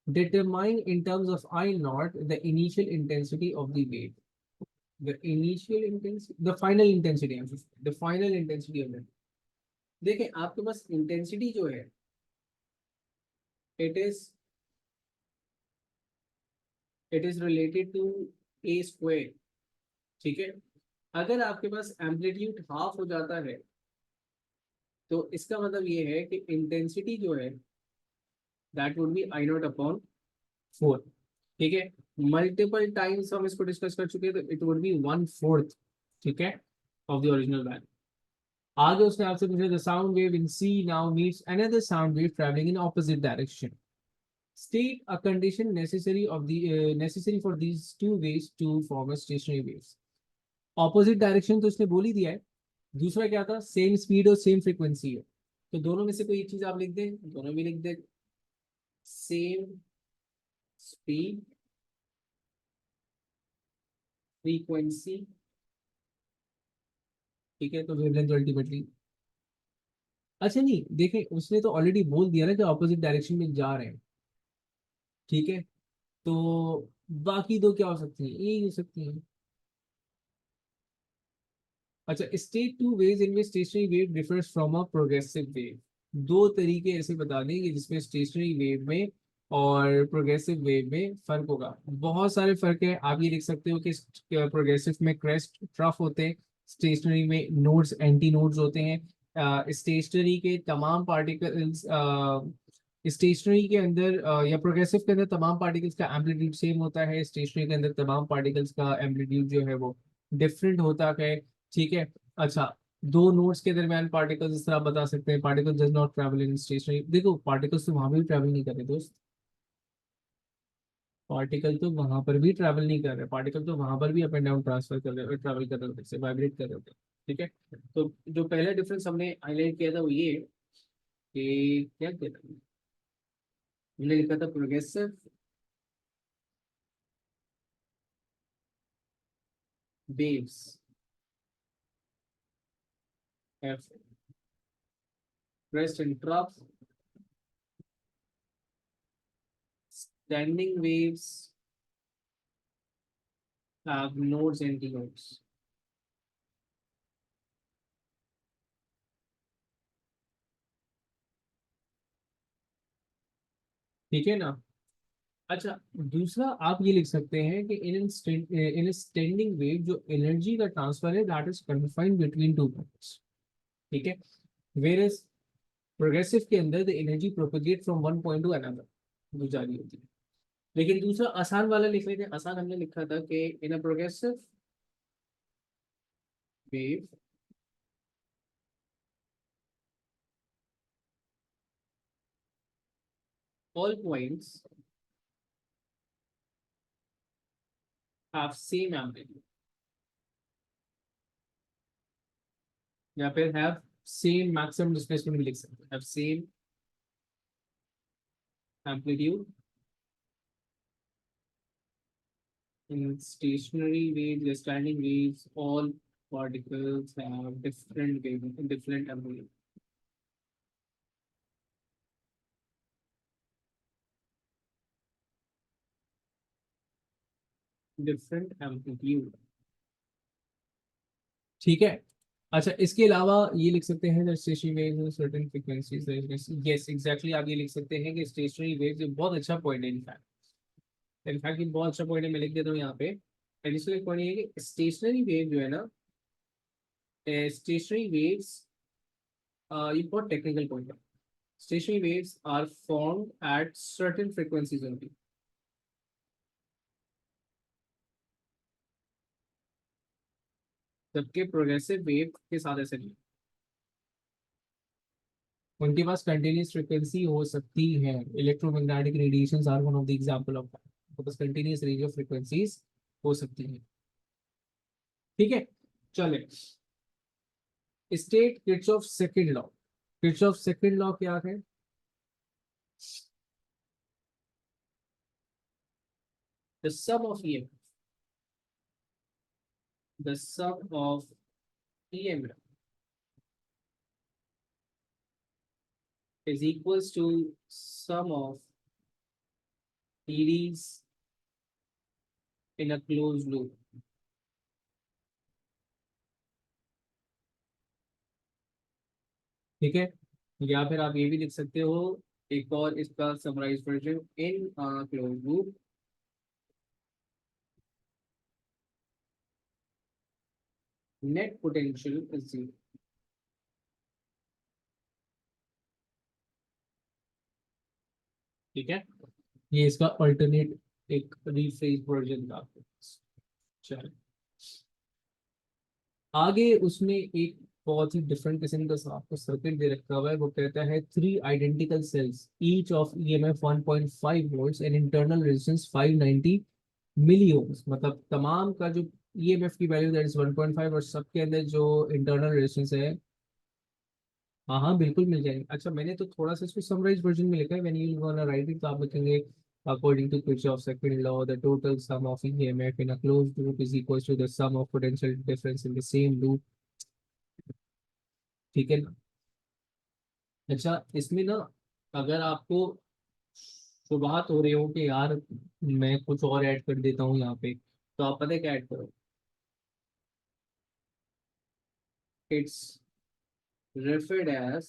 Determine in terms of I naught the initial intensity of the wave. The initial intensity, the final intensity, the final intensity of it. देखिए आपके पास intensity जो है, it is related to a square। ठीक है, अगर आपके पास amplitude half हो जाता है तो इसका मतलब ये है कि इंटेंसिटी जो है that would be I naught upon 4। ठीक है, मल्टीपल टाइम्स हम इसको डिस्कस कर चुके हैं, तो इट वुड बी 1/4, ठीक है, ऑफ द ओरिजिनल वैल्यू। आगे उसने आपसे पूछा the sound wave in C now meets another sound wave travelling in opposite direction. State a condition necessary of the necessary for these two waves to form a stationary waves. Opposite direction तो उसने बोल ही दिया है। दूसरा क्या था, same speed और same frequency है। तो दोनों में से कोई एक चीज आप लिख दें, दोनों भी लिख दें, सेम स्पीड फ्रीक्वेंसी। ठीक है, तो वेवलेंथ अल्टीमेटली। अच्छा नहीं, देखें उसने तो ऑलरेडी बोल दिया ना कि ऑपोजिट डायरेक्शन में जा रहे हैं। ठीक है, तो बाकी दो क्या हो सकती हैं, यही हो सकती हैं। अच्छा, state two ways in which stationary wave differs from a progressive wave. दो तरीके ऐसे बता देंगे जिसमें स्टेशनरी वेव में और प्रोग्रेसिव वेव में फर्क होगा। बहुत सारे फर्क है, आप ये लिख सकते हो कि प्रोग्रेसिव में क्रेस्ट ट्रफ होते हैं, स्टेशनरी में नोड्स एंटी नोड्स होते हैं। स्टेशनरी के तमाम पार्टिकल्स, स्टेशनरी के अंदर या प्रोग्रेसिव के अंदर तमाम पार्टिकल्स का एम्पलीट्यूड सेम होता है, स्टेशनरी के अंदर तमाम पार्टिकल्स का एम्पलीट्यूड जो है वो डिफरेंट होता है। ठीक है। अच्छा, दो नोड्स के दरमियान पार्टिकल्स इस तरह आप बता सकते हैं, particle does not travel in stationary. देखो पार्टिकल्स तो वहां भी ट्रैवल नहीं कर रहे दोस्त, पार्टिकल तो वहां पर भी ट्रैवल नहीं कर रहे, पार्टिकल तो वहां पर भी अप एंड डाउन ट्रांसफर कर रहे, ट्रैवल कर रहे होते हैं, वाइब्रेट कर रहे होते हैं। ठीक है, तो जो पहला डिफरेंस हमने हाईलाइट किया था वो ये कि क्या किया था, हमने लिखा था progressive waves have rest and trough, standing waves have nodes and denodes। ठीक है ना। अच्छा, दूसरा आप ये लिख सकते हैं कि इन स्टैंडिंग वेव जो एनर्जी का ट्रांसफर है that is confined between two points. ठीक है, वेर इज प्रोग्रेसिव के अंदर the energy propagate from one point two another, वो जारी होती है। लेकिन दूसरा आसान वाला लिख लेते हैं, आसान हमने लिखा था कि in a progressive wave all points have same amplitude, या फिर हैव सेम मैक्सिमम डिस्प्लेसमेंट भी लिख सकते हैं, have same amplitude in stationary waves, the standing waves, all particles have different wave, different amplitude, different amplitude। ठीक है। अच्छा, इसके अलावा ये लिख सकते हैं stationery waves certain frequencies, yes exactly आप ये लिख सकते हैं कि स्टेशनरी वेव्स एक बहुत अच्छा पॉइंट है, इनफैक्ट ये बहुत अच्छा पॉइंट है, मैं लिख देता हूँ यहाँ पे। एडिशनल पॉइंट ये है कि स्टेशनरी वेव जो है ना, स्टेशनरी वेव्स, ये बहुत टेक्निकल पॉइंट है। Stationary waves are formed at certain frequencies only। जबकि प्रोग्रेसिव वेव के साथ ऐसे नहीं, उनके पास कंटिन्यूस फ्रीक्वेंसी हो सकती है। Electromagnetic radiations are one of the example of that, उनके पास कंटिन्यूस रेंज ऑफ फ्रीक्वेंसीज हो सकती है। ठीक है, चले state Kirchhoff second law. Kirchhoff second law क्या है? The sum of EMF, the sum of EMF is equals to sum of eddies in a closed loop। ठीक है, या फिर आप ये भी लिख सकते हो, एक और इसका summarise version, in close loop net potential is zero. ठीक है, ये इसका अल्टरनेट एक रीफ्रेज वर्जन था आपके पास। चलो आगे उसमें एक बहुत ही डिफरेंट किस्म का आपको सर्किट दे रखा हुआ है, वो कहता है three identical cells each of EMF 1.5 volts and internal resistance 590 milli ohms. मतलब तमाम का जो ईएमएफ की वैल्यू दैट इज 1.5 और सबके अंदर जो इंटरनल रेजिस्टेंस है, हाँ हाँ बिल्कुल मिल जाएंगे। अच्छा, मैंने तो थोड़ा सा इसको समराइज वर्जन में लिखा है, when you gonna right it तो आप लिखेंगे according to Kirchhoff's second law the total sum of EMF in a closed loop is equals to the sum of potential difference in the same loop। ठीक है ना। अच्छा, इसमें ना अगर आपको शुरुआत हो रही हो कि यार मैं कुछ और ऐड कर देता हूँ यहाँ पे, तो आप पता है क्या ऐड करो, it's referred as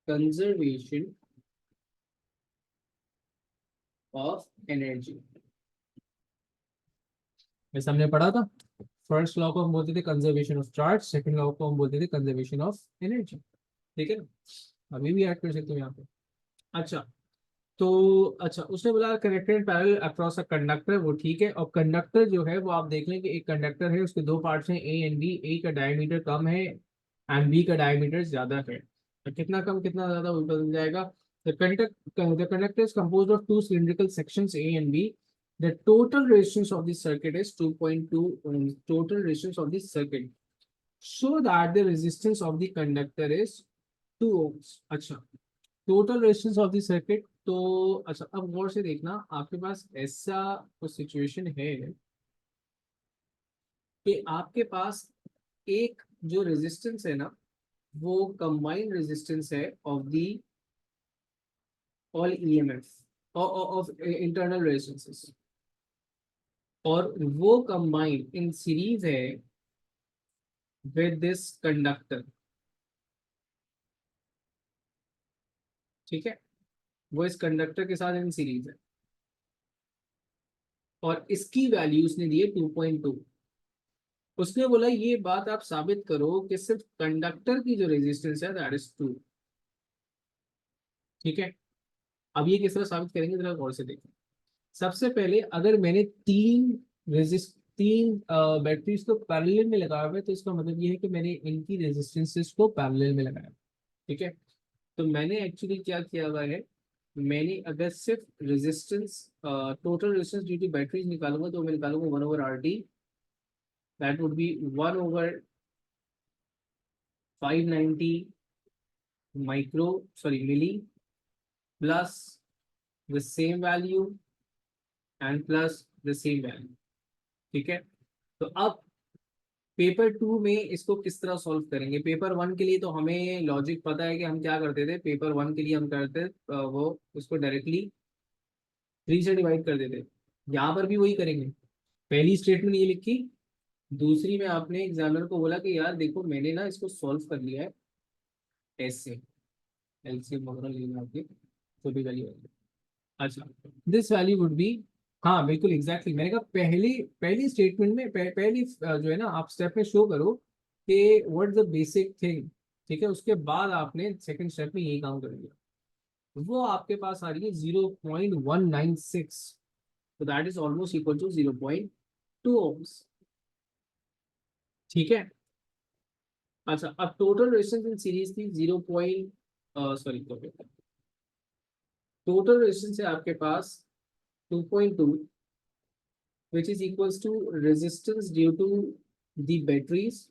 conservation of energy। जैसे हमने पढ़ा था, फर्स्ट लॉ को हम बोलते थे conservation of charge, second law को हम बोलते थे कंजर्वेशन ऑफ एनर्जी। ठीक है ना, अभी भी ऐड कर सकते हो यहाँ पे। अच्छा, तो अच्छा, उसने बोला connected parallel across a conductor, वो ठीक है। और कंडक्टर जो है वो आप देख लें कि एक कंडक्टर है, उसके दो पार्ट्स हैं ए एंड बी। ए का डायमीटर कम है एंड बी का डायमीटर ज्यादा है। तो कितना कम कितना ज्यादा वो बदल जाएगा। The conductor is composed of two cylindrical sections A and B. The total resistance of this circuit is 2.2 ohms. Total resistance of this circuit show that the resistance of the conductor is 2 ohms। अच्छा, total resistance of the circuit. तो अच्छा, अब गौर से देखना, आपके पास ऐसा कुछ situation है कि आपके पास एक जो रेजिस्टेंस है ना, वो कंबाइंड रेजिस्टेंस है of the all EMF of internal resistances, और वो कंबाइंड इन सीरीज है विद दिस कंडक्टर। ठीक है, वो इस कंडक्टर के साथ इन सीरीज है, और इसकी वैल्यू उसने दी है 2.2। उसने बोला ये बात आप साबित करो कि सिर्फ कंडक्टर की जो रेजिस्टेंस है दैट इज 2। ठीक है, अब ये किस तरह साबित करेंगे जरा गौर से देखें। सबसे पहले अगर मैंने तीन बैटरीज को पैरेलल में लगाया हुआ है, तो इसका मतलब ये है कि मैंने इनकी रेजिस्टेंसेस को पैरेलल में लगाया। ठीक है, तो मैंने एक्चुअली क्या किया हुआ है, मैंने अगर सिर्फ resistance total resistance due to batteries निकालूंगा, तो मैं निकालूंगा 1/RT। That would be 1/590 micro, sorry milli, plus the same value and plus the same value. ठीक है, तो अब पेपर टू में इसको किस तरह सॉल्व करेंगे। पेपर वन के लिए तो हमें लॉजिक पता है कि हम क्या करते थे। पेपर वन के लिए हम करते वो उसको डायरेक्टली 3 से डिवाइड कर देते। यहाँ पर भी वही करेंगे। पहली स्टेटमेंट ये लिखी, दूसरी में आपने एग्जामिनर को बोला कि यार देखो मैंने ना इसको सॉल्व कर लिया है ऐसे, एलसीएम वगैरह लेना आपके तो भी वैल्यू। अच्छा, दिस वैल्यू वुड बी, हाँ बिल्कुल एग्जैक्टली मैंने कहा पहली पहली स्टेटमेंट में पहली जो है ना, आप स्टेप में शो करो कि व्हाट द बेसिक थिंग। ठीक है, उसके बाद आपने सेकंड स्टेप में यही काम कर लिया। वो आपके पास आ रही है 0.196, तो that is almost equal to 0.2 ohms. ठीक है, अच्छा अब टोटल रेजिस्टेंस इन सीरीज थी 0 पॉइंट, सॉरी टोटल रेजिस्टेंस है आपके पास 2.2, which is equals to resistance due to the batteries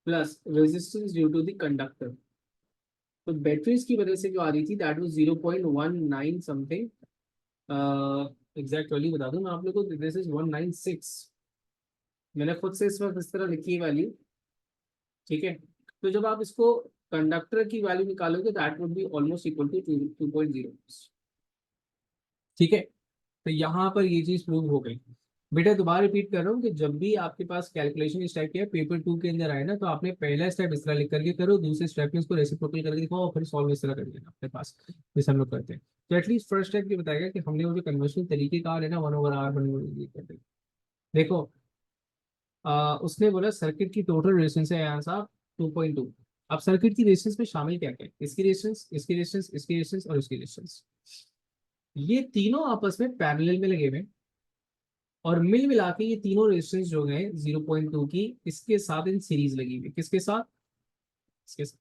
plus resistance due to the conductor। तो बैटरीज की वजह से जो आ रही थी that was 0.19 something. Exact value बता दूं मैं आप लोगों को, दिस इज 196। मैंने खुद से इस वक्त इस तरह लिखी है वैल्यू। ठीक है, तो जब आप इसको कंडक्टर की वैल्यू निकालोगे that would be almost equal to 2.0। ठीक है, तो यहाँ पर ये चीज प्रूव हो गई। बेटा दोबारा रिपीट कर रहा हूँ कि जब भी आपके पास कैलकुलेशन इस टाइप की है पेपर टू के अंदर आए ना, तो आपने पहला स्टेप इस तरह लिख करके करो, दूसरे स्टेप में इसको रेसिप्रोकल करके दिखाओ, और फिर सॉल्व इस तरह कर देना अपने पास, जैसे हम लोग करते हैं। तो एटलीस्ट फर्स्ट स्टेप ये बताएगा कि हमने वो जो कन्वर्शन तरीके का है ना 1/R करते। देखो उसने बोला सर्किट की टोटल रेजिस्टेंस है यहाँ साहब 2.2। अब सर्किट की रेजिस्टेंस में शामिल क्या क्या है, इसकी रेजिस्टेंस, इसकी रेजिस्टेंस, इसकी रेजिस्टेंस और इसकी रेजिस्टेंस, ये तीनों आपस में पैरेलल में लगे हुए हैं। और मिल मिला के ये तीनों रेजिस्टेंस जो है 0.2 की, इसके साथ इन सीरीज लगी हुई है। किसके साथ, इसके साथ।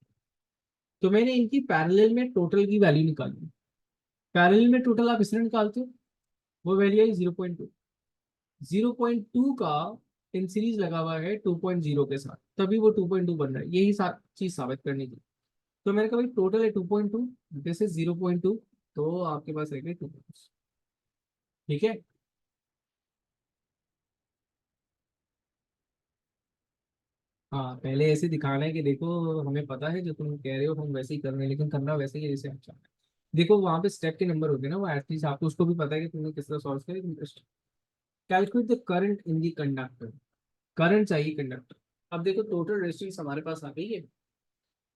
तो मैंने इनकी पैरेलल में टोटल की वैल्यू निकाली। पैरेलल में टोटल आप इसमें निकालते हो, वो वैल्यू है 0.2। 0.2 का इन सीरीज लगा हुआ है 2.0 के साथ, तभी वो 2.2 बन रहा है। यही चीज साबित करनी थी। तो मैंने कहा भाई टोटल है 2.2, दिस इज 0.2, तो आपके पास रहेगा 2। ठीक है, हाँ पहले ऐसे दिखाना है कि देखो हमें पता है जो तुम कह रहे हो हम वैसे ही कर रहे हैं, लेकिन करना वैसे ही है जैसे अच्छा है। देखो वहां पे स्टेप के नंबर होते हैं ना, वो एटलीस्ट आपको उसको भी पता है कि तुमने किस तरह सॉल्व किया। Calculate the current in the conductor, current चाहिए कंडक्टर। अब देखो टोटल रेजिस्टेंस हमारे पास आ गई है,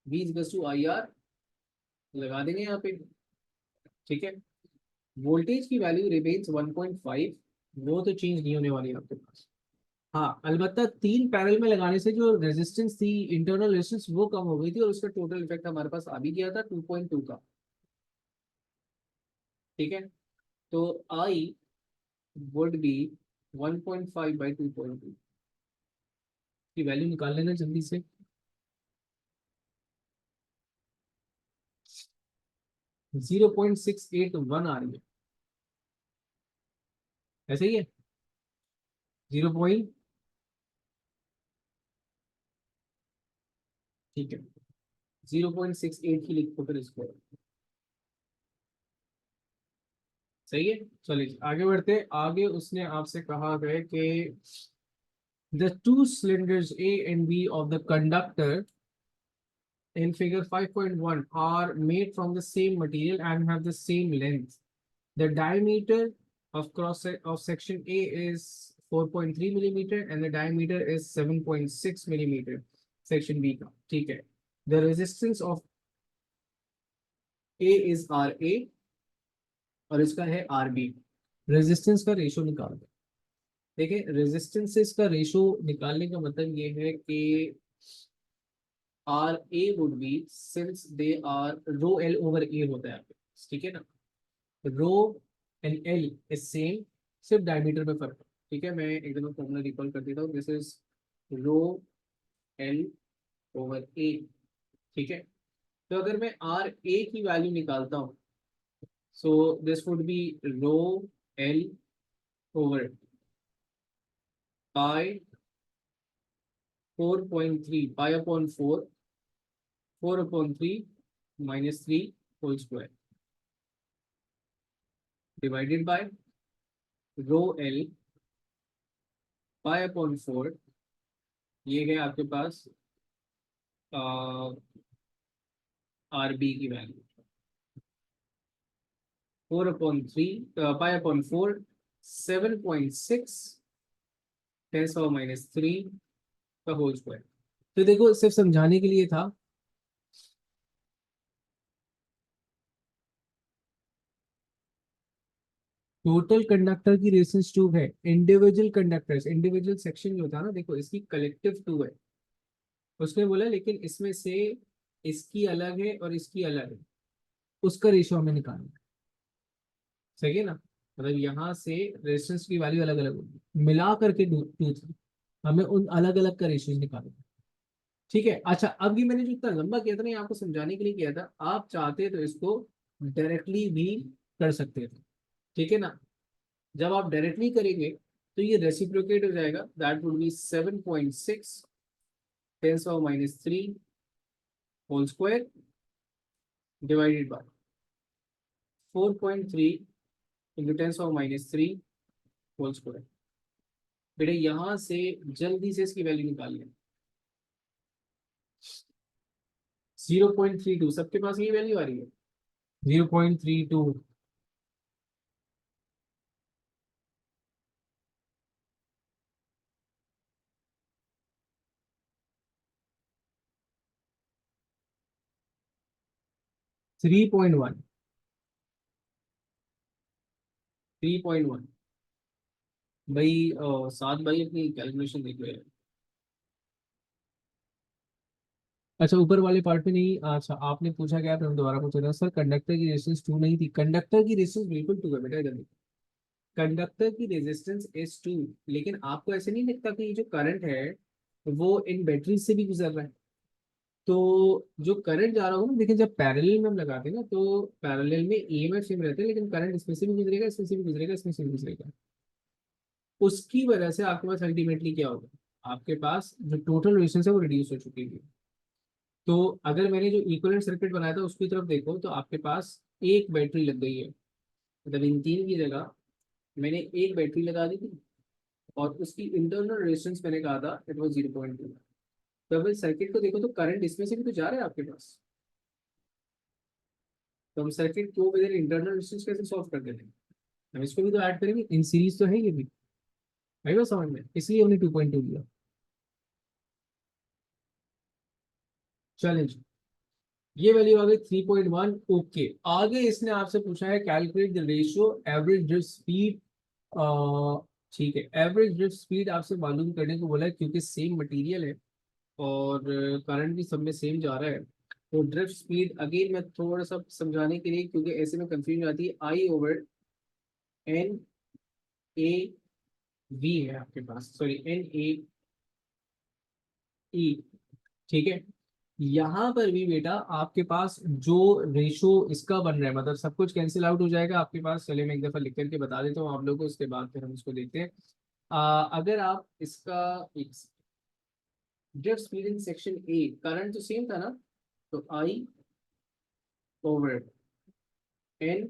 V इक्वल्स टू IR लगा देंगे यहाँ पे। ठीक है, वोल्टेज की वैल्यू रिमेन्स 1.5, वो तो चेंज नहीं होने वाली है आपके पास। हाँ अलबत्ता तीन पैरेलल में लगाने से जो रेजिस्टेंस थी, इंटरनल रेजिस्टेंस, वो कम हो गई थी, और उसका टोटल इफेक्ट हमारे पास आ भी गया था 2.2 का। ठीक है, तो आई वुड बी 1.5 बाई 2.2 की वैल्यू निकाल लेना जल्दी से। 0.681 आ रही है, ऐसे ही है। 0. ठीक है, 0.68 ही लिखो फिर इसको। सही है, चलिए आगे बढ़ते हैं। आगे उसने आपसे कहा है कि the two cylinders A and B of the conductor in figure 5.1 are made from the same material and have the same length. The diameter of of section A is 4.3 millimeter and the diameter is 7.6 millimeter section B का, ठीक है। The resistance of A is RA और इसका है RB। Resistance का ratio निकाल दो। देखिए, रेजिस्टेंसेस का रेशो निकालने का मतलब ये है कि R A would be, since they are rho L over A होता है आपके पास, ठीक है ना। Rho and L is same, सिर्फ डायमीटर में फर्क है। ठीक है, मैं एक दफा फॉर्मूला रिकॉल कर देता हूँ। This is rho L over A, ठीक है। तो अगर मैं आर ए की वैल्यू निकालता हूँ, so this would be rho L over pi 4.3 pi upon 4, 4/3 -3 whole square divided by rho L pi upon 4, ये है आपके पास आर बी की वैल्यू 4/3 पाई अपॉन 4, 7.6 10⁻³ का होल स्क्वायर। तो देखो, सिर्फ समझाने के लिए था। टोटल कंडक्टर की रेजिस्टेंस 2 है, इंडिविजुअल कंडक्टर्स, इंडिविजुअल सेक्शन जो होता है ना, देखो इसकी कलेक्टिव 2 है। उसने बोला लेकिन इसमें से इसकी अलग है और इसकी अलग है, उसका रेशियो हमें निकालना है। सही है ना, मतलब यहाँ से रेजिस्टेंस की वैल्यू अलग अलग होगी, मिला करके टू थी, हमें उन अलग अलग का रेशियो निकालना है। ठीक है, अच्छा अब ये मैंने जो इतना लंबा किया था ना, ये आपको समझाने के लिए किया था। आप चाहते तो इसको डायरेक्टली भी कर सकते थे, ठीक है ना। जब आप डायरेक्टली करेंगे तो ये रेसिप्रोकेट हो जाएगा, that would be 7.6 10⁻³ whole square divided by 4.3 into 10⁻³ whole square. बेटे यहां से जल्दी से इसकी वैल्यू निकाल लें। 0.32 सबके पास ये वैल्यू आ रही है, 0.32। 3.1, 3.1 भाई। साथ भाई अपनी कैलकुलेशन देख रहे हैं। अच्छा, ऊपर वाले पार्ट में नहीं। अच्छा, आपने पूछा क्या था, हम दोबारा पूछ रहे हैं सर। कंडक्टर की रेजिस्टेंस 2 नहीं थी, कंडक्टर की रेजिस्टेंस बिल्कुल 2 है बेटा, इधर देखो। कंडक्टर की रेजिस्टेंस इज 2, लेकिन आपको ऐसे नहीं लगता कि ये जो करंट है वो इन बैटरी से भी गुजर रहा है। तो जो करंट जा रहा होगा ना, देखिए जब पैरेलल में हम लगाते हैं ना, तो पैरेलल में ईएमएफ सेम रहते हैं, लेकिन करंट इसमें से भी गुजरेगा, इसमें से भी गुजरेगा, इसमें से भी गुजरेगा। उसकी वजह से आपके पास अल्टीमेटली क्या होगा, आपके पास जो टोटल रेजिस्टेंस है वो रिड्यूस हो चुकी है। तो अगर मैंने जो इक्विवेलेंट सर्किट बनाया था उसकी तरफ देखो, तो आपके पास एक बैटरी लग गई है। मतलब इन तीन की जगह मैंने एक बैटरी लगा दी थी, और उसकी इंटरनल रेजिस्टेंस मैंने कहा था इट वाज 0.2। तो अगर सर्किट को देखो तो करंट इसमें से भी तो जा रहा है आपके पास। तो हम सर्किट को विद इंटरनल रेजिस्टेंस कैसे सॉल्व कर देते हैं, हम इसको भी तो ऐड करेंगे, इन सीरीज तो है ये भी। आई बात समझ में, इसलिए हमने 2.2 लिया। चलें जी, ये वैल्यू आ गई 3.1। ओके, आगे इसने आपसे पूछा है calculate the ratio average drift speed. ठीक है, एवरेज ड्रिफ्ट स्पीड आपसे मालूम करने को बोला है, क्योंकि सेम मटेरियल है और करंट भी सब में सेम जा रहा है। तो ड्रिफ्ट स्पीड अगेन मैं थोड़ा सा समझाने के लिए, क्योंकि ऐसे में कंफ्यूजन आती है, I over N A V है आपके पास, सॉरी एन ए ई, ठीक है। यहाँ पर भी बेटा आपके पास जो रेशो इसका बन रहा है, मतलब सब कुछ कैंसिल आउट हो जाएगा आपके पास। चलिए मैं एक दफा लिख करके बता देता हूँ आप लोगों को, उसके बाद फिर हम इसको देखते हैं। अगर आप इसका एक drift speed in section A, current तो सेम था ना, तो आई ओवर एन,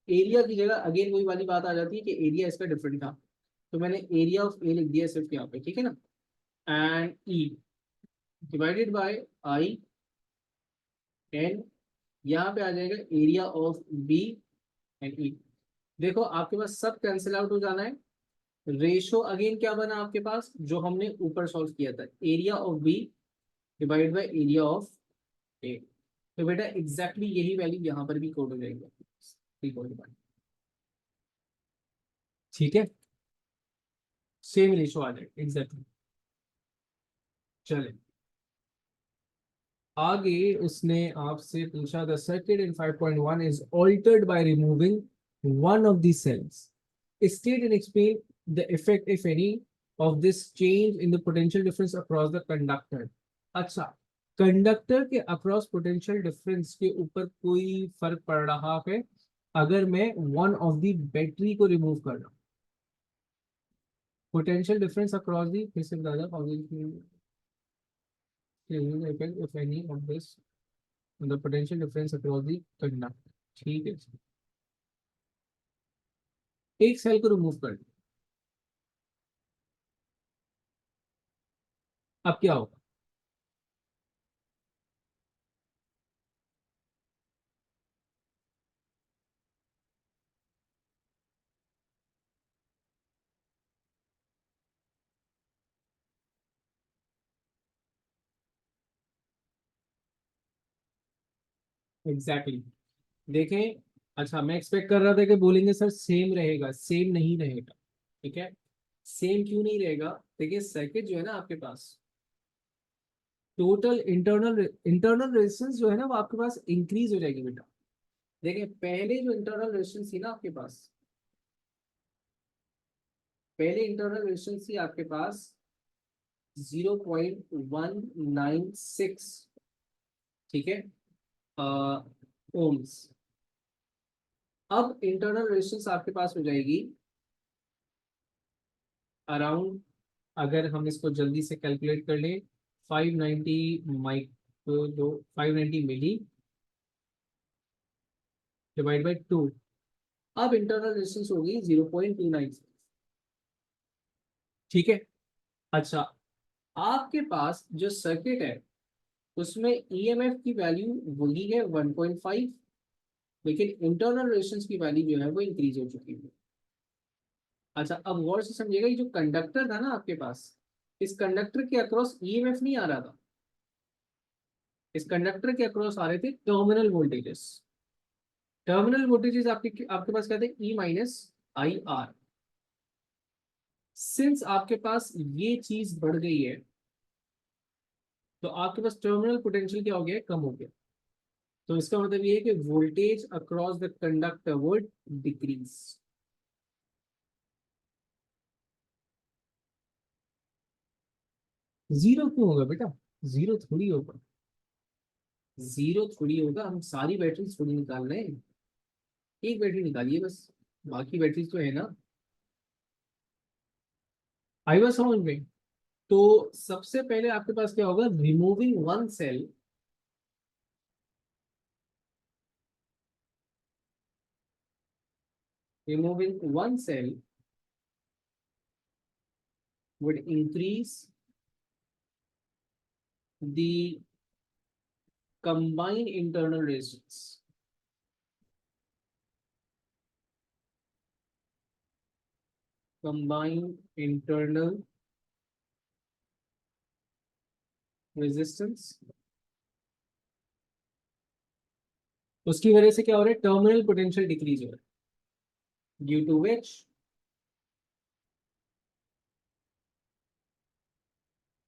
एरिया की जगह अगेन वही वाली बात आ जाती है कि एरिया इसका डिफरेंट था, तो मैंने एरिया ऑफ ए लिख दिया सिर्फ यहाँ पे, ठीक है ना। And E divided by I N, यहाँ पे आ जाएगा area of B and E. देखो आपके पास सब कैंसिल आउट हो जाना है। रेशो अगेन क्या बना आपके पास, जो हमने ऊपर सॉल्व किया था, area of B divide by area of A. तो बेटा एग्जैक्टली यही वैल्यू यहाँ पर भी कोड हो जाएगी, 3.5, ठीक है। सेम रेशो आ जाएगा एग्जैक्टली। चले आगे, उसने आपसे पूछा the circuit in 5.1 is altered by removing one of the cells, state and explain the effect if any of this change in the potential difference across the conductor. अच्छा, conductor के across potential difference के ऊपर कोई फर्क पड़ रहा है अगर मैं वन ऑफ द बैटरी को रिमूव कर रहा हूँ। पोटेंशियल डिफरेंस अक्रॉस दी, फिर से बता दो, if any of this, the potential difference across the conductor, ठीक है। एक सेल को रिमूव कर दिया, अब क्या होगा? Exactly exactly. देखें, अच्छा मैं एक्सपेक्ट कर रहा था कि बोलेंगे सर सेम रहेगा, सेम नहीं रहेगा, ठीक है। सेम क्यों नहीं रहेगा? देखिए सर्किट जो है ना आपके पास, टोटल इंटरनल इंटरनल रेजिस्टेंस जो है ना वो आपके पास इंक्रीज हो जाएगी बेटा। देखिए पहले जो इंटरनल रेजिस्टेंस थी ना आपके पास, पहले इंटरनल रेजिस्टेंस थी आपके पास 0.196, ठीक है, ओम्स। अब इंटरनल रेजिस्टेंस आपके पास हो जाएगी अराउंड, अगर हम इसको जल्दी से कैलकुलेट कर लें, 590 माइक्रो, जो 590 मिली डिवाइड बाई 2, अब इंटरनल रेजिस्टेंस होगी 0.29, ठीक है। अच्छा, आपके पास जो सर्किट है उसमें ईएमएफ की वैल्यू वही है 1.5, लेकिन इंटरनल रेजिस्टेंस की वैल्यू जो है वो इंक्रीज हो चुकी है। अच्छा अब गौर से समझिएगा, ये जो कंडक्टर था ना आपके पास, इस कंडक्टर के अक्रॉस ईएमएफ नहीं आ रहा था, इस कंडक्टर के अक्रॉस आ रहे थे टर्मिनल वोल्टेजेस। टर्मिनल वोल्टेजेस आपके आपके पास क्या थे, E minus I R. Since आपके पास ये चीज बढ़ गई है, तो आपके पास टर्मिनल पोटेंशियल क्या हो गया, कम हो गया। तो इसका मतलब ये है कि voltage across the conductor would decrease. Zero क्यों होगा बेटा? जीरो थोड़ी होगा, जीरो थोड़ी होगा, हम सारी बैटरी थोड़ी निकाल रहे हैं, एक बैटरी निकालिए बस, बाकी बैटरी तो है ना। आई बात समझ में? तो सबसे पहले आपके पास क्या होगा, removing one cell, removing one cell would increase the combined internal resistance, combined internal resistance। उसकी वजह से क्या हो रहा है, टर्मिनल पोटेंशियल डिक्रीज हो रहा है, due to which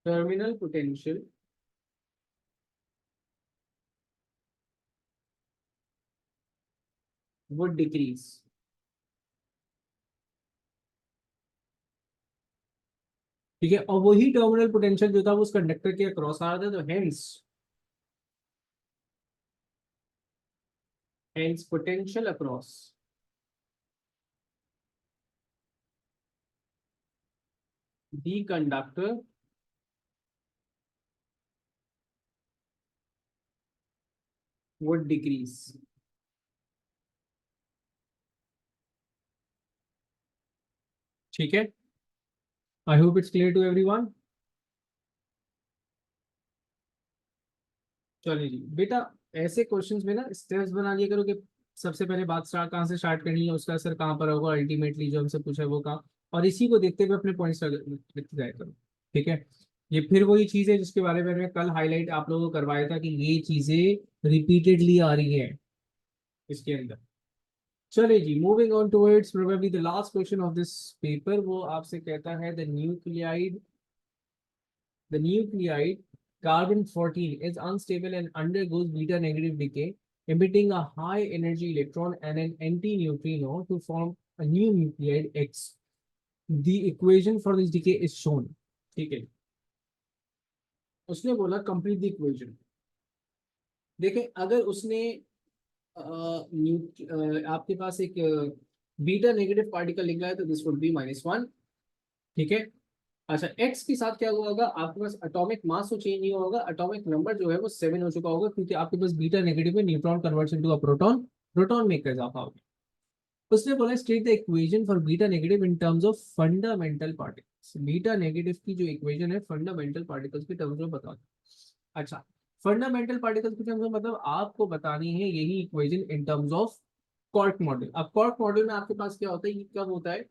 terminal potential would decrease. ठीक है, और वही टर्मिनल पोटेंशियल जो था वो उस कंडक्टर के अक्रॉस आ रहा था, तो hence potential across the conductor would decrease. ठीक है, I hope it's clear to everyone. चलिए जी बेटा, ऐसे क्वेश्चंस में ना स्टेप्स बना लिया करो कि सबसे पहले बात स्टार्ट कहाँ से स्टार्ट करनी है, उसका असर कहाँ पर होगा, अल्टीमेटली जो हमसे पूछा है वो कहाँ, और इसी को देखते हुए अपने पॉइंट्स लिखते जाया करो। ठीक है, ये फिर वही चीज है जिसके बारे में मैंने कल हाईलाइट आप लोगों को करवाया था कि ये चीजें रिपीटेडली आ रही है इसके अंदर। चलिए जी, moving on towards probably the last question of this paper, वो आपसे कहता है the nuclide carbon-14 is unstable and undergoes beta-negative decay, emitting a high-energy electron and an anti-neutrino to form a new nuclide X. The equation for this decay is shown. ठीक है, उसने बोला complete the equation. देखें, अगर उसने आपके पास एक beta negative particle निकला है तो दिस वुड बी -1। ठीक है, अच्छा एक्स के साथ क्या हुआ होगा, आपके पास एटॉमिक मास तो चेंज नहीं होगा, एटॉमिक नंबर जो है वो 7 हो चुका होगा, क्योंकि आपके पास बीटा नेगेटिव में neutron converts into a proton, proton में एक इजाफा होगा। उसने बोला state the equation for beta negative in terms of fundamental particles. Beta negative की जो इक्वेशन है फंडामेंटल पार्टिकल्स के टर्म्स में बता दो। अच्छा, फंडामेंटल पार्टिकल्स के टर्म्स में मतलब आपको बतानी है यही equation in terms of cork model. अब कॉर्क मॉडल में आपके पास क्या होता है, ये कब होता है,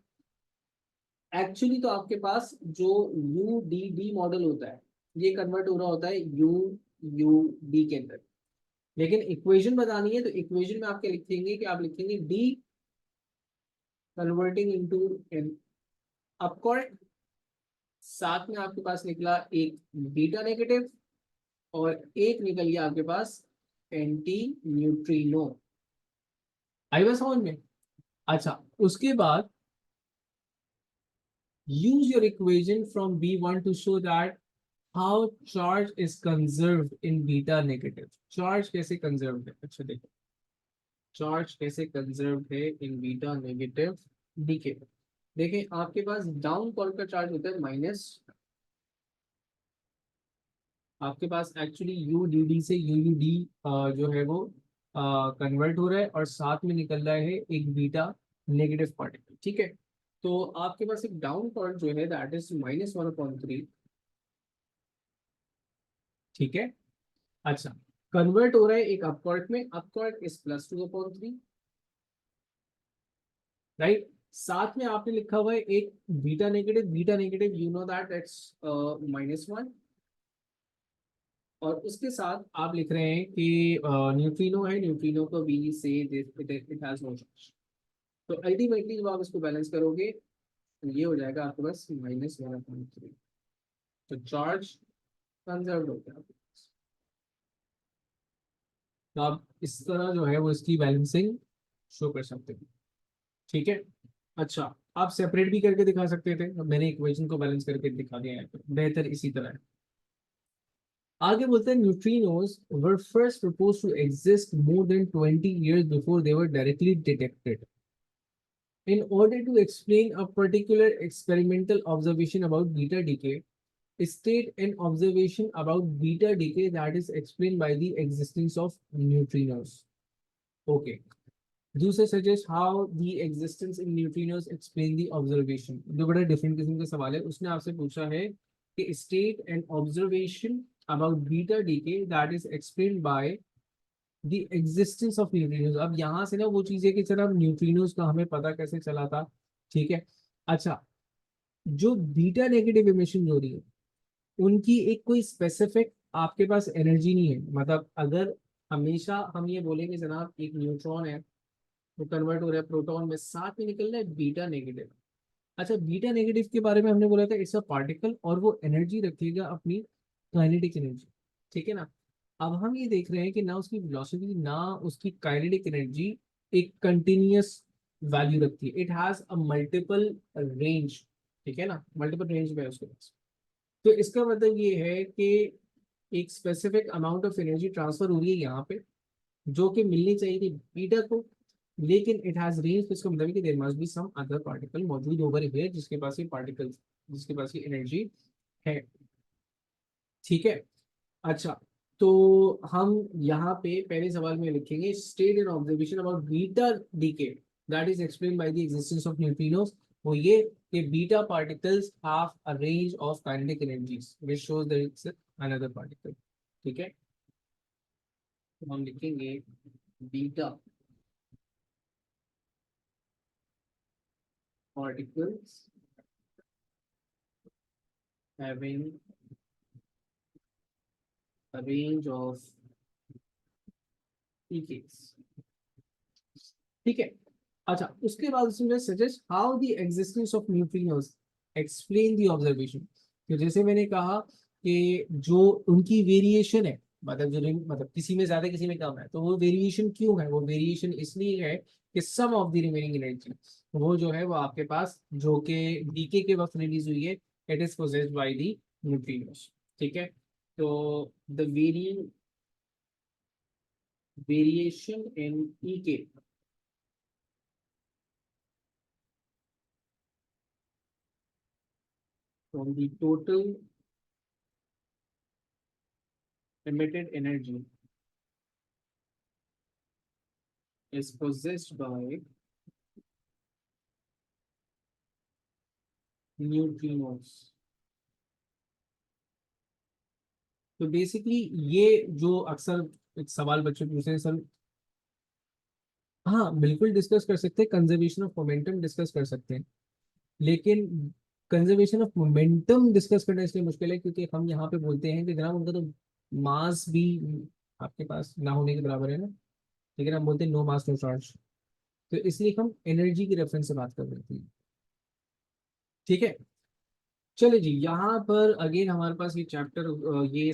एक्चुअली तो आपके पास जो यू डी डी मॉडल होता है ये कन्वर्ट हो रहा होता है यू यू डी के अंदर, लेकिन इक्वेशन बतानी है तो इक्वेशन में आप क्या लिखेंगे कि आप लिखेंगे डी कन्वर्टिंग इनटू एन अपकॉर्ड, साथ में आपके पास निकला एक बीटा नेगेटिव और एक निकल गया आपके पास एंटी न्यूट्रिनो। आई बस समझ में। अच्छा, उसके बाद use your equation from B1 to show that how charge is conserved in beta negative। Charge कैसे कंजर्व है, अच्छा देखो चार्ज कैसे कंजर्व है इन बीटा नेगेटिव डीके। देखें आपके पास डाउन कॉल का चार्ज होता है माइनस, आपके पास एक्चुअली यू डी डी से यू यू डी जो है वो कन्वर्ट हो रहा है और साथ में निकल रहा है एक बीटा नेगेटिव पार्टिकल। ठीक है, तो आपके पास एक डाउन कॉल जो है दैट इज -1/3। ठीक है, अच्छा कन्वर्ट हो रहा है एक अपवर्ड में, अपवर्ड इज +2/3, राइट। साथ में आपने लिखा हुआ है एक beta negative, beta negative you know that it's -1, और उसके साथ आप लिख रहे हैं कि न्यूट्रिनो है, न्यूट्रिनो को बी से इट हैज नो चार्ज। तो अल्टीमेटली जब आप इसको बैलेंस करोगे तो ये हो जाएगा आपके पास -1/3। तो चार्ज कंजर्व हो गया। तो आप इस तरह जो है वो इसकी बैलेंसिंग शो कर सकते हैं। ठीक है, अच्छा आप सेपरेट भी करके दिखा सकते थे, अब मैंने इक्वेशन को बैलेंस करके दिखा दिया है, तो बेहतर इसी तरह है। आगे बोलते हैं neutrinos were first propose to exist more than 20 years before they were directly detected. In order to explain a particular experimental observation about beta decay, state an observation about beta decay that is explained by the existence of neutrinos. Okay. दूसरे suggest how the existence in neutrinos explain the observation. जो बड़ा different किस्म का सवाल है, उसने आपसे पूछा है कि state and observation about beta decay that is explained bye the existence of neutrinos. अब यहाँ से ना वो चीज है कि सर अब न्यूट्रिनोज का हमें पता कैसे चला था। ठीक है, अच्छा जो बीटा नेगेटिव इमिशन हो रही है उनकी एक कोई स्पेसिफिक आपके पास एनर्जी नहीं है, मतलब अगर हमेशा हम ये बोलेंगे जनाब एक न्यूट्रॉन है वो कन्वर्ट हो रहा है प्रोटॉन में, साथ में निकल रहा है बीटा नेगेटिव। अच्छा बीटा नेगेटिव के बारे में हमने बोला था इट्स अ पार्टिकल और वो एनर्जी रखेगा अपनी काइनेटिक एनर्जी। ठीक है ना, अब हम ये देख रहे हैं कि ना उसकी वेलोसिटी ना उसकी काइनेटिक एनर्जी एक कंटिन्यूअस वैल्यू रखती है, it has a multiple range, ठीक है ना, मल्टीपल रेंज में है उसके पास। तो इसका मतलब ये है कि एक specific amount of energy transfer हो रही है यहाँ पे, जो कि मिलनी चाहिए थी बीटा को, लेकिन इट हैज रेंज, तो इसका मतलब है कि there must be some other particle मौजूद ओवर हियर जिसके पास ये पार्टिकल, जिसके पास ये एनर्जी है, ठीक है। अच्छा, तो हम यहाँ पे पहले सवाल में लिखेंगे state an observation about beta decay that is explain by the existence of neutrinos. वो ये कि beta particles have a range of kinetic energies which shows that it's another particle, ठीक है। तो हम लिखेंगे beta particles having a range of pKs, ठीक है। अच्छा, उसके बाद उसमें suggest how the existence of neutrinos explain the observation. तो जैसे मैंने कहा कि जो उनकी वेरिएशन है, मतलब जो मतलब किसी में ज्यादा किसी में कम है, तो वो वेरिएशन क्यों है, वो वेरिएशन इसलिए है कि सम ऑफ द रिमेनिंग एनर्जी, वो जो है वो आपके पास जो कि डीके के वक्त रिलीज हुई है, it is possessed by the neutrinos, ठीक है। तो the variation in PK from the total emitted energy is possessed by neutrinos। तो बेसिकली ये जो अक्सर एक सवाल बच्चे पूछते हैं सर, हाँ बिल्कुल डिस्कस कर सकते हैं, कंजर्वेशन ऑफ मोमेंटम डिस्कस कर सकते हैं, लेकिन कंजर्वेशन ऑफ मोमेंटम डिस्कस करना इसलिए मुश्किल है क्योंकि हम यहाँ पे बोलते हैं कि जनाब उनका तो मास भी आपके पास ना होने के बराबर है ना, लेकिन हम बोलते हैं नो मास नो चार्ज, तो इसलिए हम एनर्जी की रेफरेंस से बात कर रहे हैं, ठीक है। चलिए जी, यहाँ पर अगेन हमारे पास ये चैप्टर ये